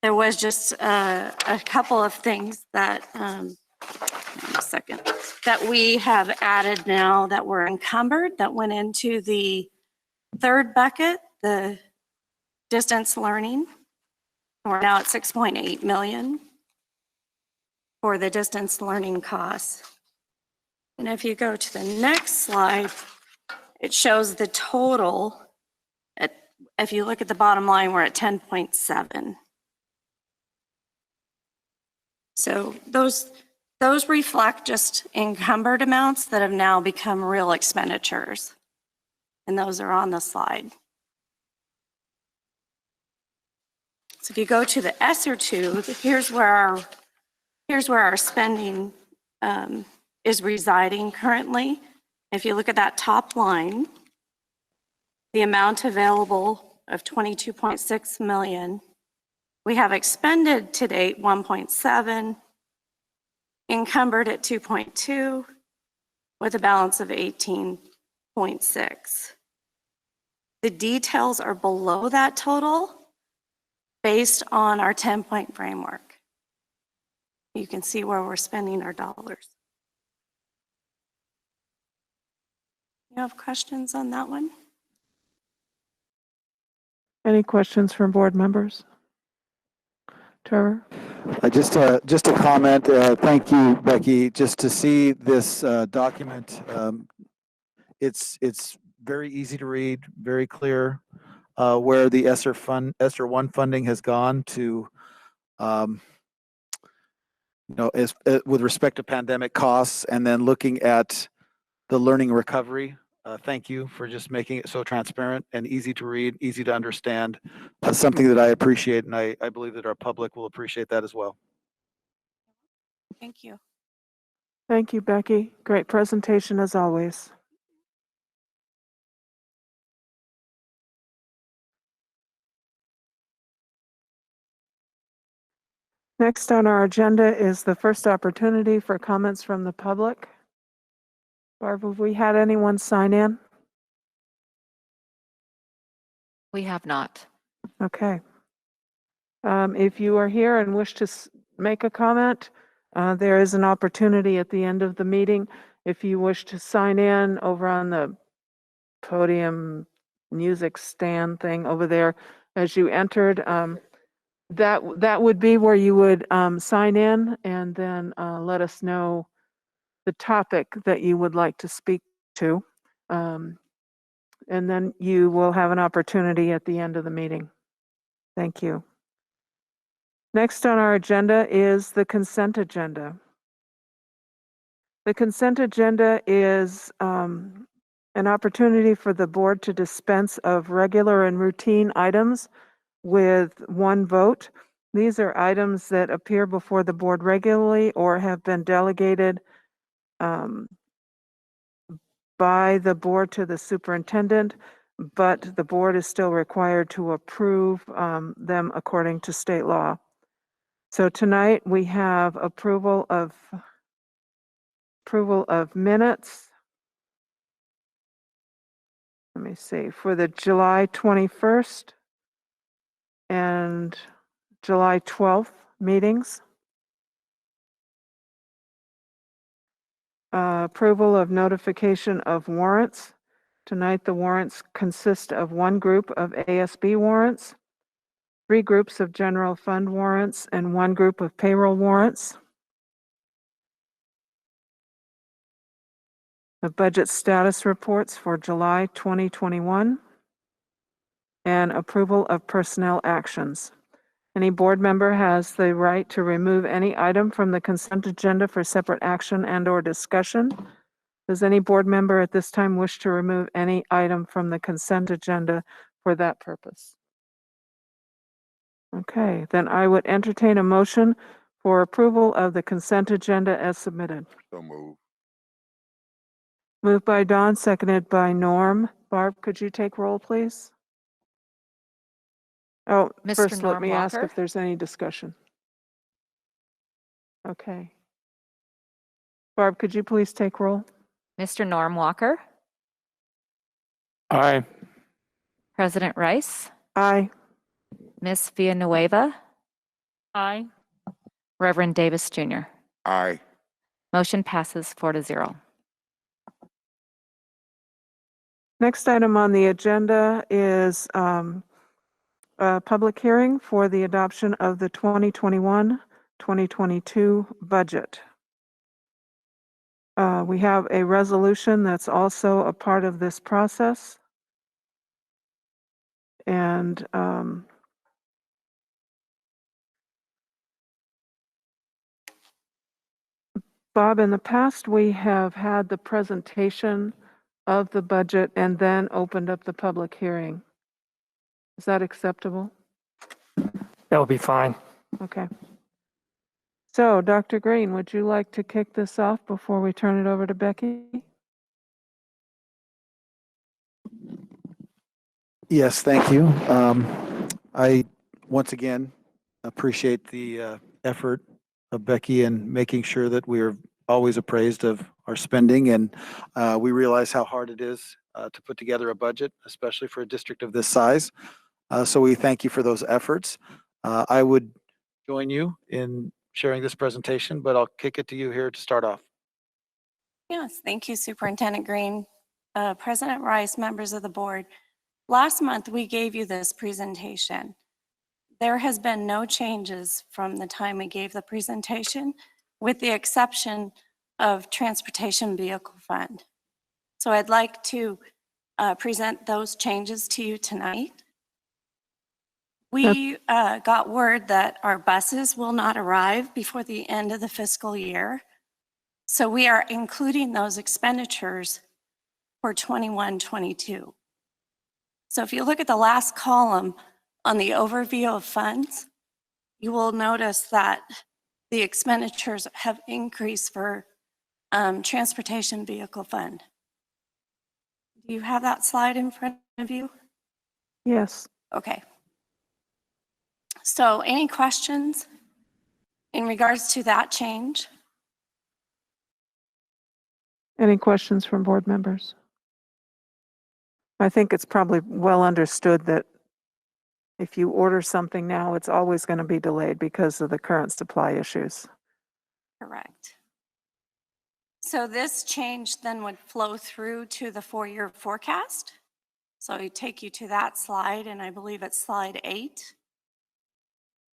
There was just a couple of things that, hang on a second, that we have added now that were encumbered that went into the third bucket, the distance learning. We're now at 6.8 million. for the distance learning costs. And if you go to the next slide, it shows the total. If you look at the bottom line, we're at 10.7. So those reflect just encumbered amounts that have now become real expenditures. And those are on the slide. So if you go to the ESSER 2, here's where our spending is residing currently. If you look at that top line, the amount available of 22.6 million, we have expended to date 1.7, encumbered at 2.2, with a balance of 18.6. The details are below that total based on our 10-point framework. You can see where we're spending our dollars. You have questions on that one? Any questions from board members? Trevor? Just a comment. Thank you, Becky. Just to see this document, it's very easy to read, very clear where the ESSER 1 funding has gone to, with respect to pandemic costs, and then looking at the learning recovery. Thank you for just making it so transparent and easy to read, easy to understand. That's something that I appreciate, and I believe that our public will appreciate that as well. Thank you. Thank you, Becky. Great presentation as always. Next on our agenda is the first opportunity for comments from the public. Barb, have we had anyone sign in? We have not. Okay. If you are here and wish to make a comment, there is an opportunity at the end of the meeting. If you wish to sign in over on the podium music stand thing over there as you entered, that would be where you would sign in and then let us know the topic that you would like to speak to. And then you will have an opportunity at the end of the meeting. Thank you. Next on our agenda is the consent agenda. The consent agenda is an opportunity for the board to dispense of regular and routine items with one vote. These are items that appear before the board regularly or have been delegated by the board to the superintendent, but the board is still required to approve them according to state law. So tonight we have approval of minutes. Let me see, for the July 21st and July 12th meetings. Approval of notification of warrants. Tonight, the warrants consist of one group of ASB warrants, 3 groups of general fund warrants, and 1 group of payroll warrants. The budget status reports for July 2021, and approval of personnel actions. Any board member has the right to remove any item from the consent agenda for separate action and/or discussion. Does any board member at this time wish to remove any item from the consent agenda for that purpose? Okay, then I would entertain a motion for approval of the consent agenda as submitted. So move. Moved by Dawn, seconded by Norm. Barb, could you take roll, please? Oh, Mr. first let Norm me ask Walker? if there's any discussion. Okay. Barb, could you please take roll? Mr. Norm Walker, Aye. President Rice, Aye. Ms. Villanueva, Aye. Reverend Davis Jr. Aye. Motion passes 4-0. Next item on the agenda is a public hearing for the adoption of the 2021 2022 budget. We have a resolution that's also a part of this process. And Bob, in the past, we have had the presentation of the budget and then opened up the public hearing. Is that acceptable? That would be fine. Okay. So, Dr. Green, would you like to kick this off before we turn it over to Becky? Yes, thank you. I once again appreciate the effort of Becky in making sure that we are always appraised of our spending, and we realize how hard it is to put together a budget, especially for a district of this size. So we thank you for those efforts. I would join you in sharing this presentation, but I'll kick it to you here to start off. Yes, thank you, Superintendent Green. President Rice, members of the board, last month we gave you this presentation. There has been no changes from the time we gave the presentation, with the exception of Transportation Vehicle Fund. So I'd like to present those changes to you tonight. We got word that our buses will not arrive before the end of the fiscal year. So we are including those expenditures for 21-22. So if you look at the last column on the overview of funds, you will notice that the expenditures have increased for Transportation Vehicle Fund. Do you have that slide in front of you? Yes. Okay. So any questions in regards to that change? Any questions from board members? I think it's probably well understood that if you order something now, it's always going to be delayed because of the current supply issues. Correct. So this change then would flow through to the four-year forecast. So I take you to that slide, and I believe it's slide 8.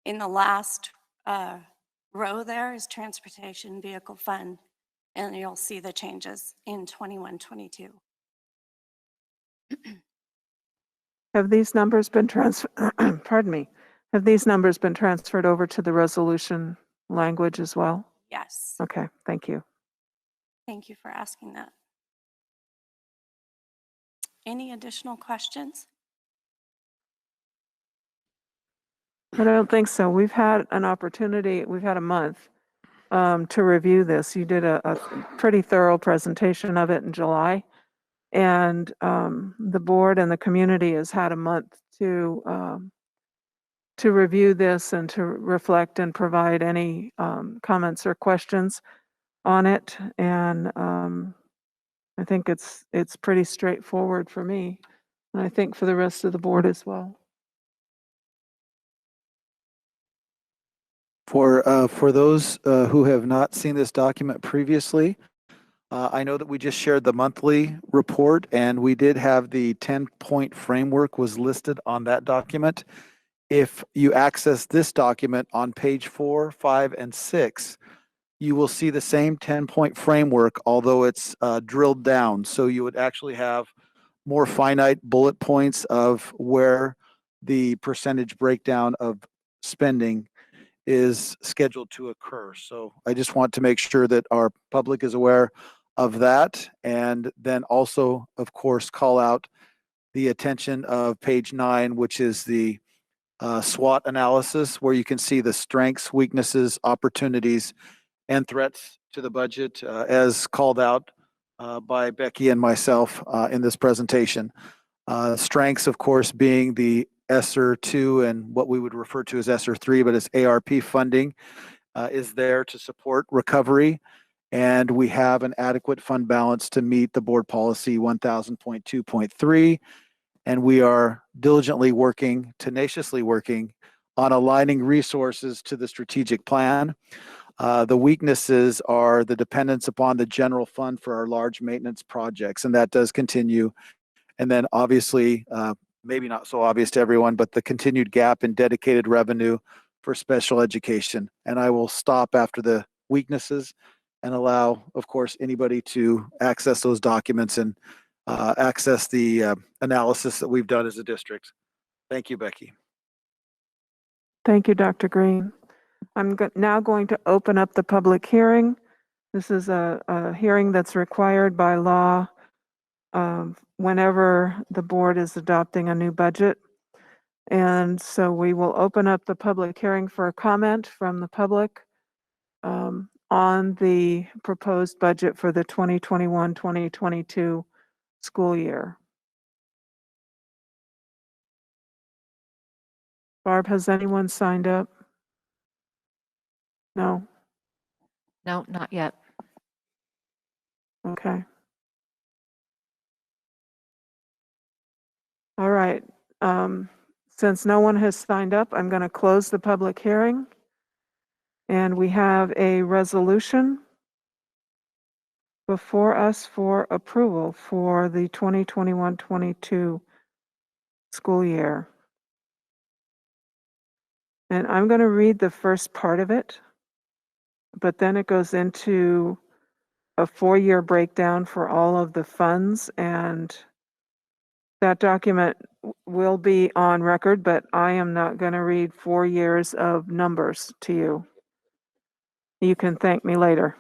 In the last row there is Transportation Vehicle Fund, and you'll see the changes in 21-22. Have these numbers been pardon me, have these numbers been transferred over to the resolution language as well? Yes, Okay, thank you. thank you for asking that. Any additional questions? I don't think so. We've had an opportunity, we've had a month to review this. You did a pretty thorough presentation of it in July. And the board and the community has had a month to review this and to reflect and provide any comments or questions on it. And I think it's pretty straightforward for me, and I think for the rest of the board as well. For those who have not seen this document previously, I know that we just shared the monthly report, and we did have the 10-point framework was listed on that document. If you access this document on page 4, 5, and 6, you will see the same 10-point framework, although it's drilled down. So you would actually have more finite bullet points of where the percentage breakdown of spending is scheduled to occur. So I just want to make sure that our public is aware of that, and then also, of course, call out the attention of page 9, which is the SWOT analysis, where you can see the strengths, weaknesses, opportunities, and threats to the budget as called out by Becky and myself in this presentation. Strengths, of course, being the ESSER 2 and what we would refer to as ESSER 3, but as ARP funding is there to support recovery. And we have an adequate fund balance to meet the board policy 1000.2.3. And we are diligently working, tenaciously working on aligning resources to the strategic plan. The weaknesses are the dependence upon the general fund for our large maintenance projects, and that does continue. And then obviously, maybe not so obvious to everyone, but the continued gap in dedicated revenue for special education. And I will stop after the weaknesses and allow, of course, anybody to access those documents and access the analysis that we've done as a district. Thank you, Becky. Thank you, Dr. Green. I'm now going to open up the public hearing. This is a hearing that's required by law whenever the board is adopting a new budget. And so we will open up the public hearing for a comment from the public on the proposed budget for the 2021-2022 school year. Barb, has anyone signed up? No? No, not yet. Okay. All right. Since no one has signed up, I'm going to close the public hearing. And we have a resolution before us for approval for the 2021-22 school year. And I'm going to read the first part of it, but then it goes into a 4-year breakdown for all of the funds, and that document will be on record, but I am not going to read 4 years of numbers to you. You can thank me later.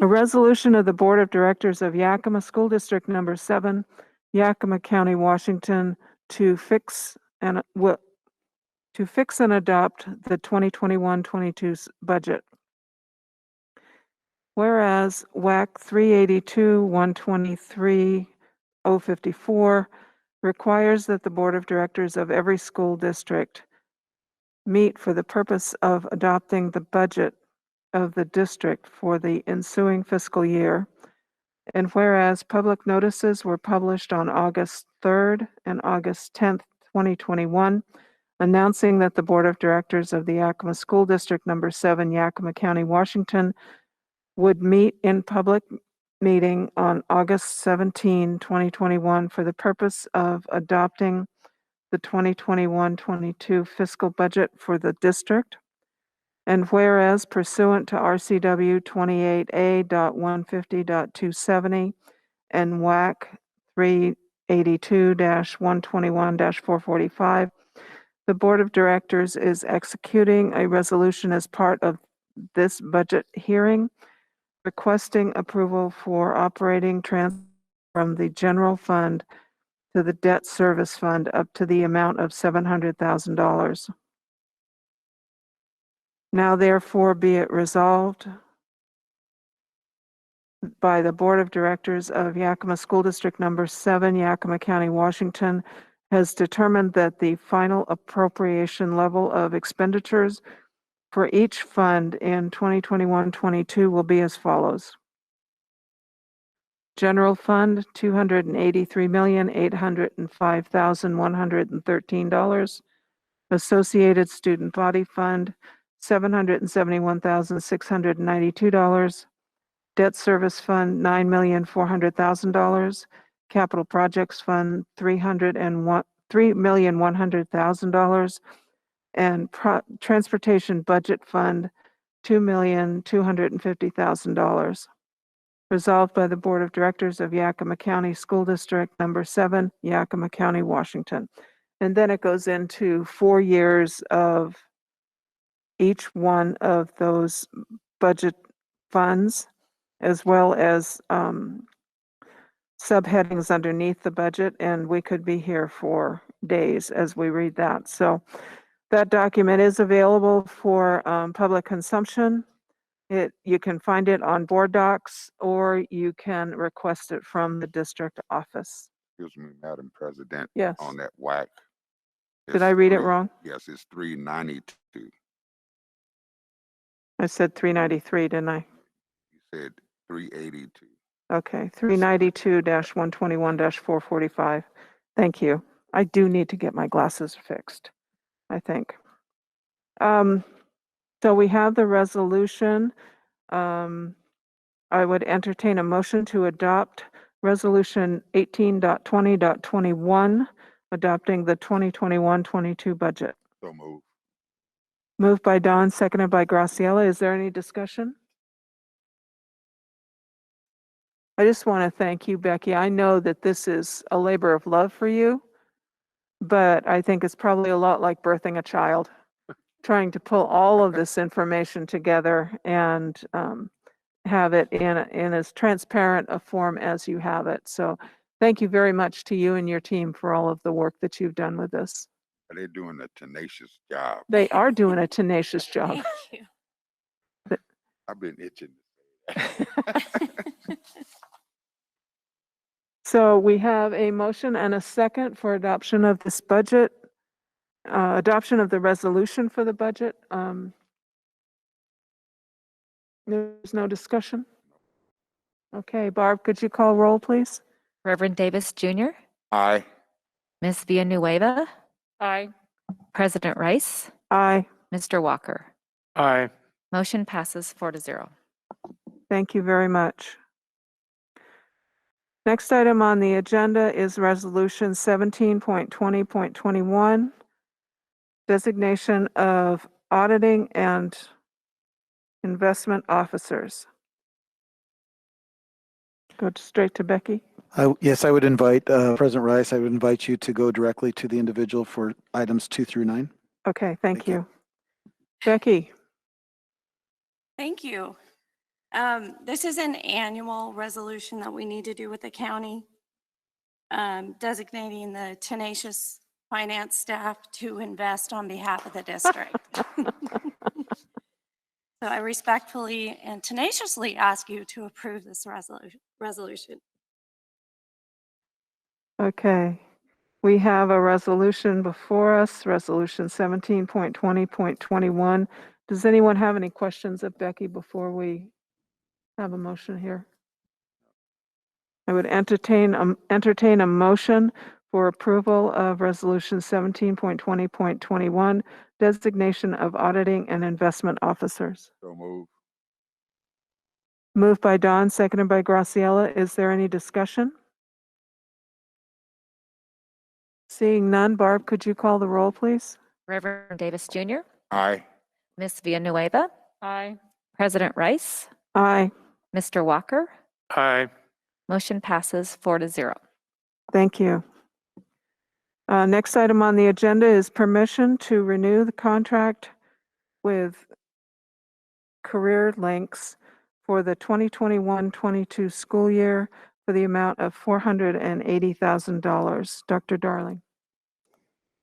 A resolution of the Board of Directors of Yakima School District Number 7, Yakima County, Washington, to fix and adopt the 2021-22 budget. Whereas WAC 382-123-054 requires that the Board of Directors of every school district meet for the purpose of adopting the budget of the district for the ensuing fiscal year. And whereas public notices were published on August 3rd and August 10th, 2021, announcing that the Board of Directors of the Yakima School District Number 7, Yakima County, Washington, would meet in public meeting on August 17, 2021, for the purpose of adopting the 2021-22 fiscal budget for the district. And whereas pursuant to RCW 28A.150.270 and WAC 382-121-445, the Board of Directors is executing a resolution as part of this budget hearing, requesting approval for operating transfer from the general fund to the debt service fund up to the amount of $700,000. Now therefore be it resolved by the Board of Directors of Yakima School District Number 7, Yakima County, Washington, has determined that the final appropriation level of expenditures for each fund in 2021-22 will be as follows. General Fund, $283,805,113. Associated Student Body Fund, $771,692. Debt Service Fund, $9,400,000. Capital Projects Fund, $3,100,000. And Transportation Budget Fund, $2,250,000. Resolved by the Board of Directors of Yakima County School District Number 7, Yakima County, Washington. And then it goes into 4 years of each one of those budget funds, as well as subheadings underneath the budget, and we could be here for days as we read that. So that document is available for public consumption. You can find it on board docs, or you can request it from the district office. Excuse me, Madam President. Yes. On that WAC. Did I read it wrong? Yes, it's 392. I said 393, didn't I? You said 382. Okay, 392-121-445. Thank you. I do need to get my glasses fixed, I think. So we have the resolution. I would entertain a motion to adopt Resolution 18.20.21, adopting the 2021-22 budget. So move. Moved by Don, seconded by Graciela. Is there any discussion? I just want to thank you, Becky. I know that this is a labor of love for you, but I think it's probably a lot like birthing a child, trying to pull all of this information together and have it in as transparent a form as you have it. So thank you very much to you and your team for all of the work that you've done with this. They're doing a tenacious job. They are doing a tenacious job. Thank you. I've been itching. So we have a motion and a second for adoption of this budget, adoption of the resolution for the budget. There's no discussion? Okay, Barb, could you call roll, please? Reverend Davis Jr., Aye. Ms. Villanueva, Aye. President Rice, Aye. Mr. Walker. Aye. Motion passes 4-0. Thank you very much. Next item on the agenda is Resolution 17.20.21, designation of auditing and investment officers. Go straight to Becky. Yes, I would invite President Rice, I would invite you to go directly to the individual for items 2 through 9. Okay, thank Thank you. you. Becky, Thank you. This is an annual resolution that we need to do with the county, designating the tenacious finance staff to invest on behalf of the district. So I respectfully and tenaciously ask you to approve this resolution. okay. We have a resolution before us, Resolution 17.20.21. Does anyone have any questions of Becky before we have a motion here? I would entertain a motion for approval of Resolution 17.20.21, designation of auditing and investment officers. So move. Moved by Don, seconded by Graciela. Is there any discussion? Seeing none, Barb, could you call the roll, please? Reverend Davis Jr., Aye. Ms. Villanueva, Aye. President Rice, Aye. Mr. Walker. Aye. Motion passes 4-0. Thank you. Next item on the agenda is permission to renew the contract with Career Links for the 2021-22 school year for the amount of $480,000. Dr. Darling.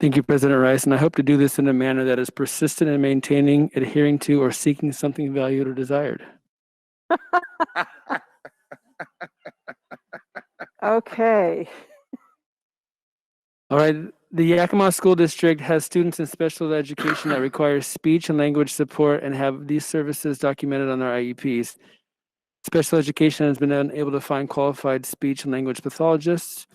Thank you, President Rice, and I hope to do this in a manner that is persistent in maintaining, adhering to, or seeking something valued or desired. Okay. All right, the Yakima School District has students in special education that require speech and language support and have these services documented on their IEPs. Special education has been unable to find qualified speech and language pathologists.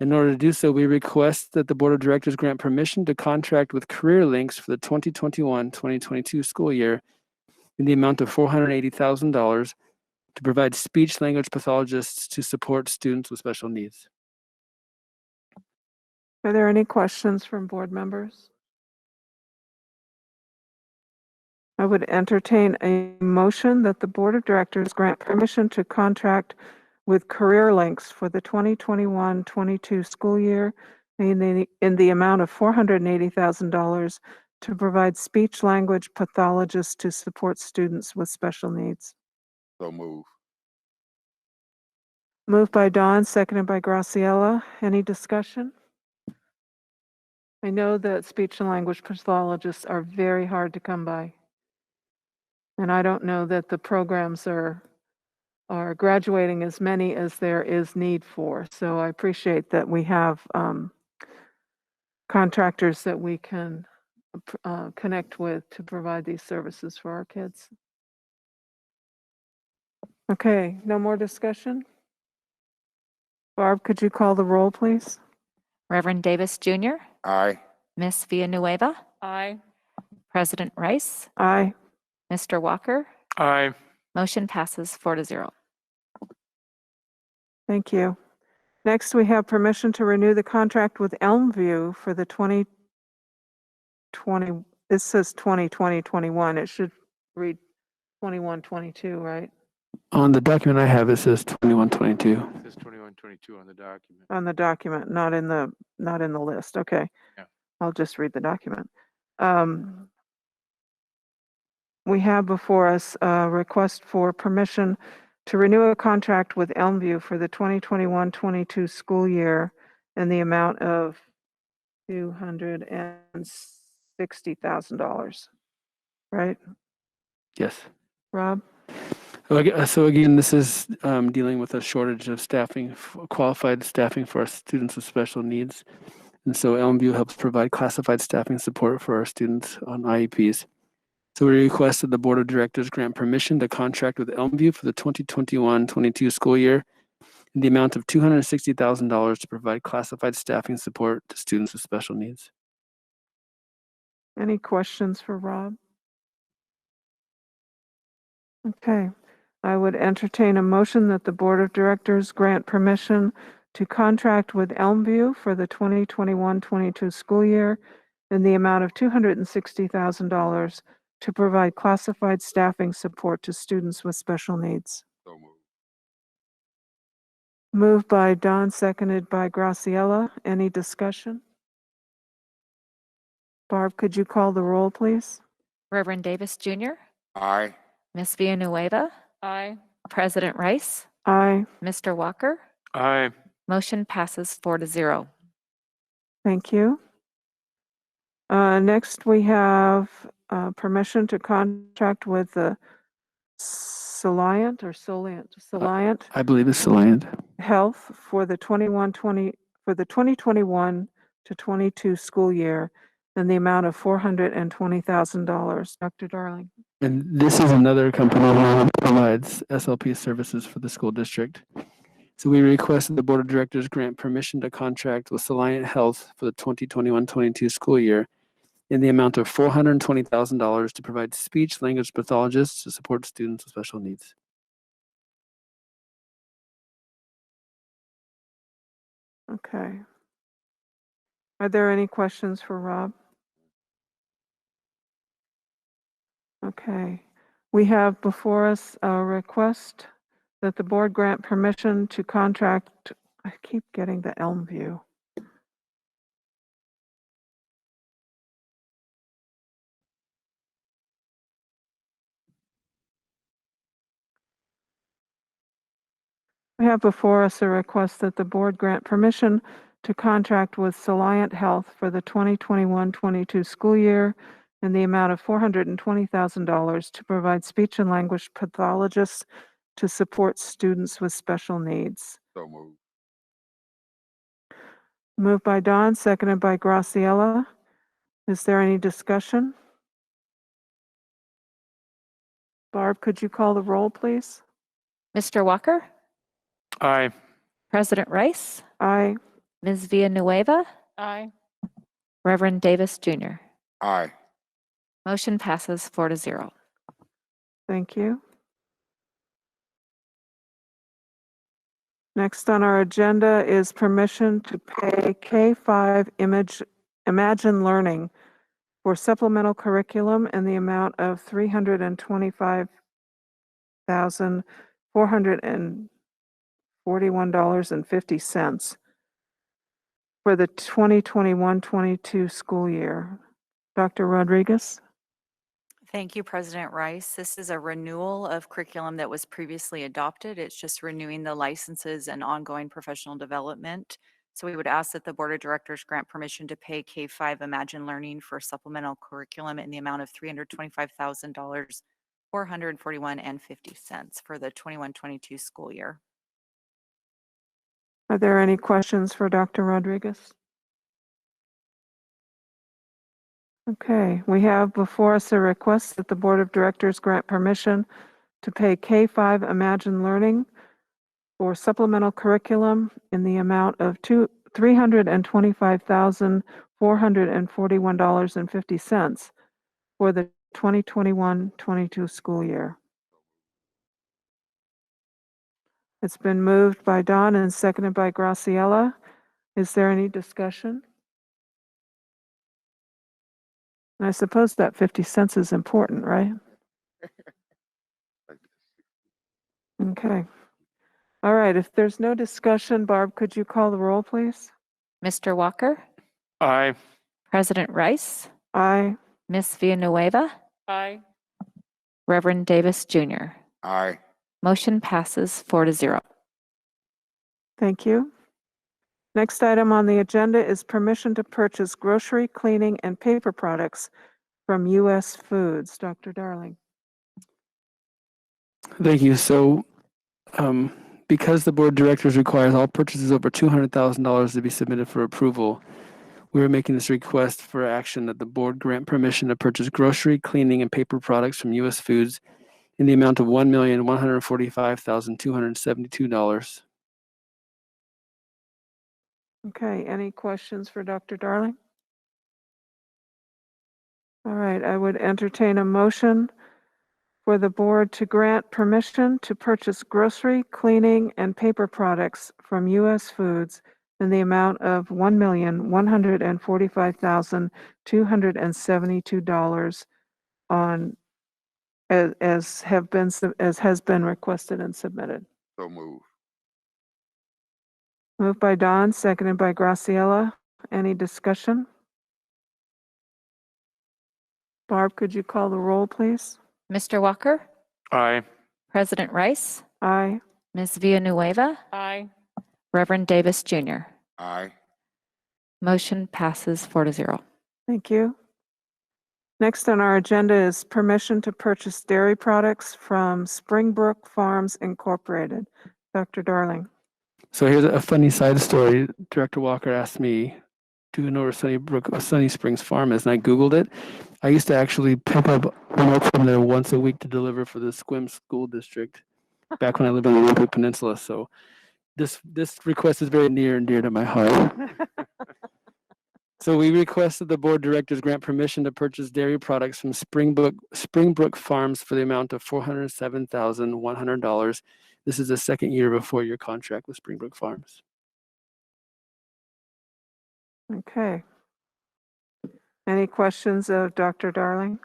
In order to do so, we request that the Board of Directors grant permission to contract with Career Links for the 2021-2022 school year in the amount of $480,000 to provide speech language pathologists to support students with special needs. Are there any questions from board members? I would entertain a motion that the Board of Directors grant permission to contract with Career Links for the 2021-22 school year in the amount of $480,000 to provide speech language pathologists to support students with special needs. So move. Moved by Dawn, seconded by Graciela. Any discussion? I know that speech and language pathologists are very hard to come by. And I don't know that the programs are graduating as many as there is need for. So I appreciate that we have contractors that we can connect with to provide these services for our kids. Okay, no more discussion? Barb, could you call the roll, please? Reverend Davis Jr., Aye. Ms. Villanueva, Aye. President Rice, Aye. Mr. Walker. Aye. Motion passes 4-0. Thank you. Next, we have permission to renew the contract with Elmview for the 2020, this says 2020-21. It should read 21-22, right? On the document I have, it says 21-22. It says 21-22 on the document. On the document, not in the list. Okay. Yeah. I'll just read the document. We have before us a request for permission to renew a contract with Elmview for the 2021-22 school year in the amount of $260,000. Right, Yes. Rob? So again, this is dealing with a shortage of staffing, qualified staffing for our students with special needs. And so Elmview helps provide classified staffing support for our students on IEPs. So we request that the Board of Directors grant permission to contract with Elmview for the 2021-22 school year in the amount of $260,000 to provide classified staffing support to students with special needs. Any questions for Rob? Okay, I would entertain a motion that the Board of Directors grant permission to contract with Elmview for the 2021-22 school year in the amount of $260,000 to provide classified staffing support to students with special needs. So moved. Moved by Don, seconded by Graciela. Any discussion? Barb, could you call the roll, please? Reverend Davis Jr., Aye. Ms. Villanueva, Aye. President Rice, Aye. Mr. Walker. Aye. Motion passes 4-0. Thank you. Next, we have permission to contract with the Soliant I believe it's Soliant. Health for the 2021 to 22 school year in the amount of $420,000. Dr. Darling. And this is another company who provides SLP services for the school district. So we request that the Board of Directors grant permission to contract with Soliant Health for the 2021-22 school year in the amount of $420,000 to provide speech language pathologists to support students with special needs. Okay. Are there any questions for Rob? Okay. We have before us a request that the board grant permission to contract, I keep getting the Elmview. We have before us a request that the board grant permission to contract with Soliant Health for the 2021-22 school year in the amount of $420,000 to provide speech and language pathologists to support students with special needs. So moved. Moved by Don, seconded by Graciela. Is there any discussion? Barb, could you call the roll, please? Mr. Walker, Aye. President Rice, Aye. Ms. Villanueva, Aye. Reverend Davis Jr. Aye. Motion passes 4-0. Thank you. Next on our agenda is permission to pay K-5 Imagine Learning for supplemental curriculum in the amount of $325,441.50 for the 2021-22 school year. Dr. Rodriguez? Thank you, President Rice. This is a renewal of curriculum that was previously adopted. It's just renewing the licenses and ongoing professional development. So we would ask that the Board of Directors grant permission to pay K-5 Imagine Learning for supplemental curriculum in the amount of $325,000, $441.50 for the 21-22 school year. Are there any questions for Dr. Rodriguez? Okay, we have before us a request that the Board of Directors grant permission to pay K-5 Imagine Learning for supplemental curriculum in the amount of $325,441.50 for the 2021-22 school year. It's been moved by Don and seconded by Graciela. Is there any discussion? And I suppose that 50 cents is important, right? Okay. All right, if there's no discussion, Barb, could you call the roll, please? Mr. Walker, Aye. President Rice, Aye. Ms. Villanueva, Aye. Reverend Davis Jr. Aye. Motion passes 4-0. Thank you. Next item on the agenda is permission to purchase grocery, cleaning, and paper products from U.S. Foods. Dr. Darling. Thank you. So, because the board of directors requires all purchases over $200,000 to be submitted for approval, we are making this request for action that the board grant permission to purchase grocery, cleaning, and paper products from U.S. Foods in the amount of $1,145,272. Okay, any questions for Dr. Darling? All right, I would entertain a motion for the board to grant permission to purchase grocery, cleaning, and paper products from U.S. Foods in the amount of $1,145,272 on as has been requested and submitted. So move. Moved by Don, seconded by Graciela. Any discussion? Barb, could you call the roll, please? Mr. Walker, Aye. President Rice, Aye. Ms. Villanueva, Aye. Reverend Davis Jr. Aye. Motion passes 4-0. Thank you. Next on our agenda is permission to purchase dairy products from Springbrook Farms Incorporated. Dr. Darling. So here's a funny side story. Director Walker asked me, do you know where Sunny Springs Farm is? And I Googled it. I used to actually pick up milk from there once a week to deliver for the Sequim School District back when I lived on the Olympic Peninsula. So this request is very near and dear to my heart. So we request that the board of directors grant permission to purchase dairy products from Springbrook Farms for the amount of $407,100. This is the second year of a 4-year contract with Springbrook Farms. Okay. Any questions of Dr. Darling?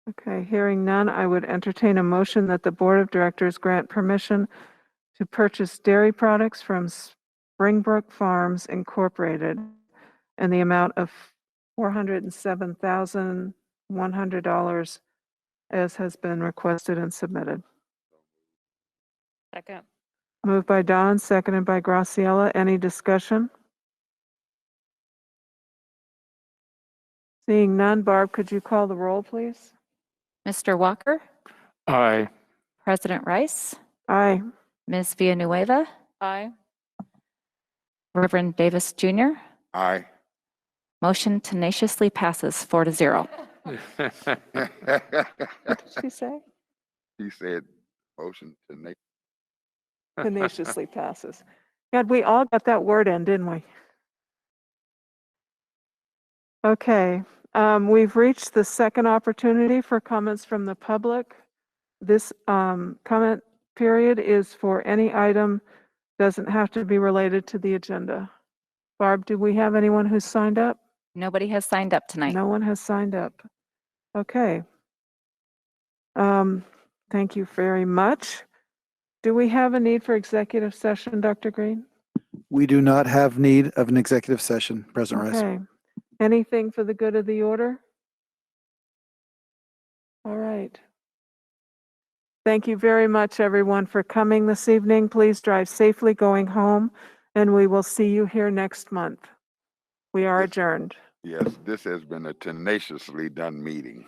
Okay, hearing none, I would entertain a motion that the board of directors grant permission to purchase dairy products from Springbrook Farms Incorporated in the amount of $407,100 as has been requested and submitted. Second. Moved by Don, seconded by Graciela. Any discussion? Seeing none, Barb, could you call the roll, please? Mr. Walker, Aye. President Rice, Aye. Ms. Villanueva, Aye. Reverend Davis Jr. Aye. Motion tenaciously passes 4-0. What did she say? He said motion to make. Tenaciously passes. God, we all got that word in, didn't we? Okay, we've reached the second opportunity for comments from the public. This comment period is for any item, doesn't have to be related to the agenda. Barb, do we have anyone who's signed up? Nobody has signed up tonight. No one has signed up. Okay. Thank you very much. Do we have a need for executive session, Dr. Green? We do not have need of an executive session, President Rice. Okay. Anything for the good of the order? All right. Thank you very much, everyone, for coming this evening. Please drive safely going home, and we will see you here next month. We are adjourned. Yes, this has been a tenaciously done meeting.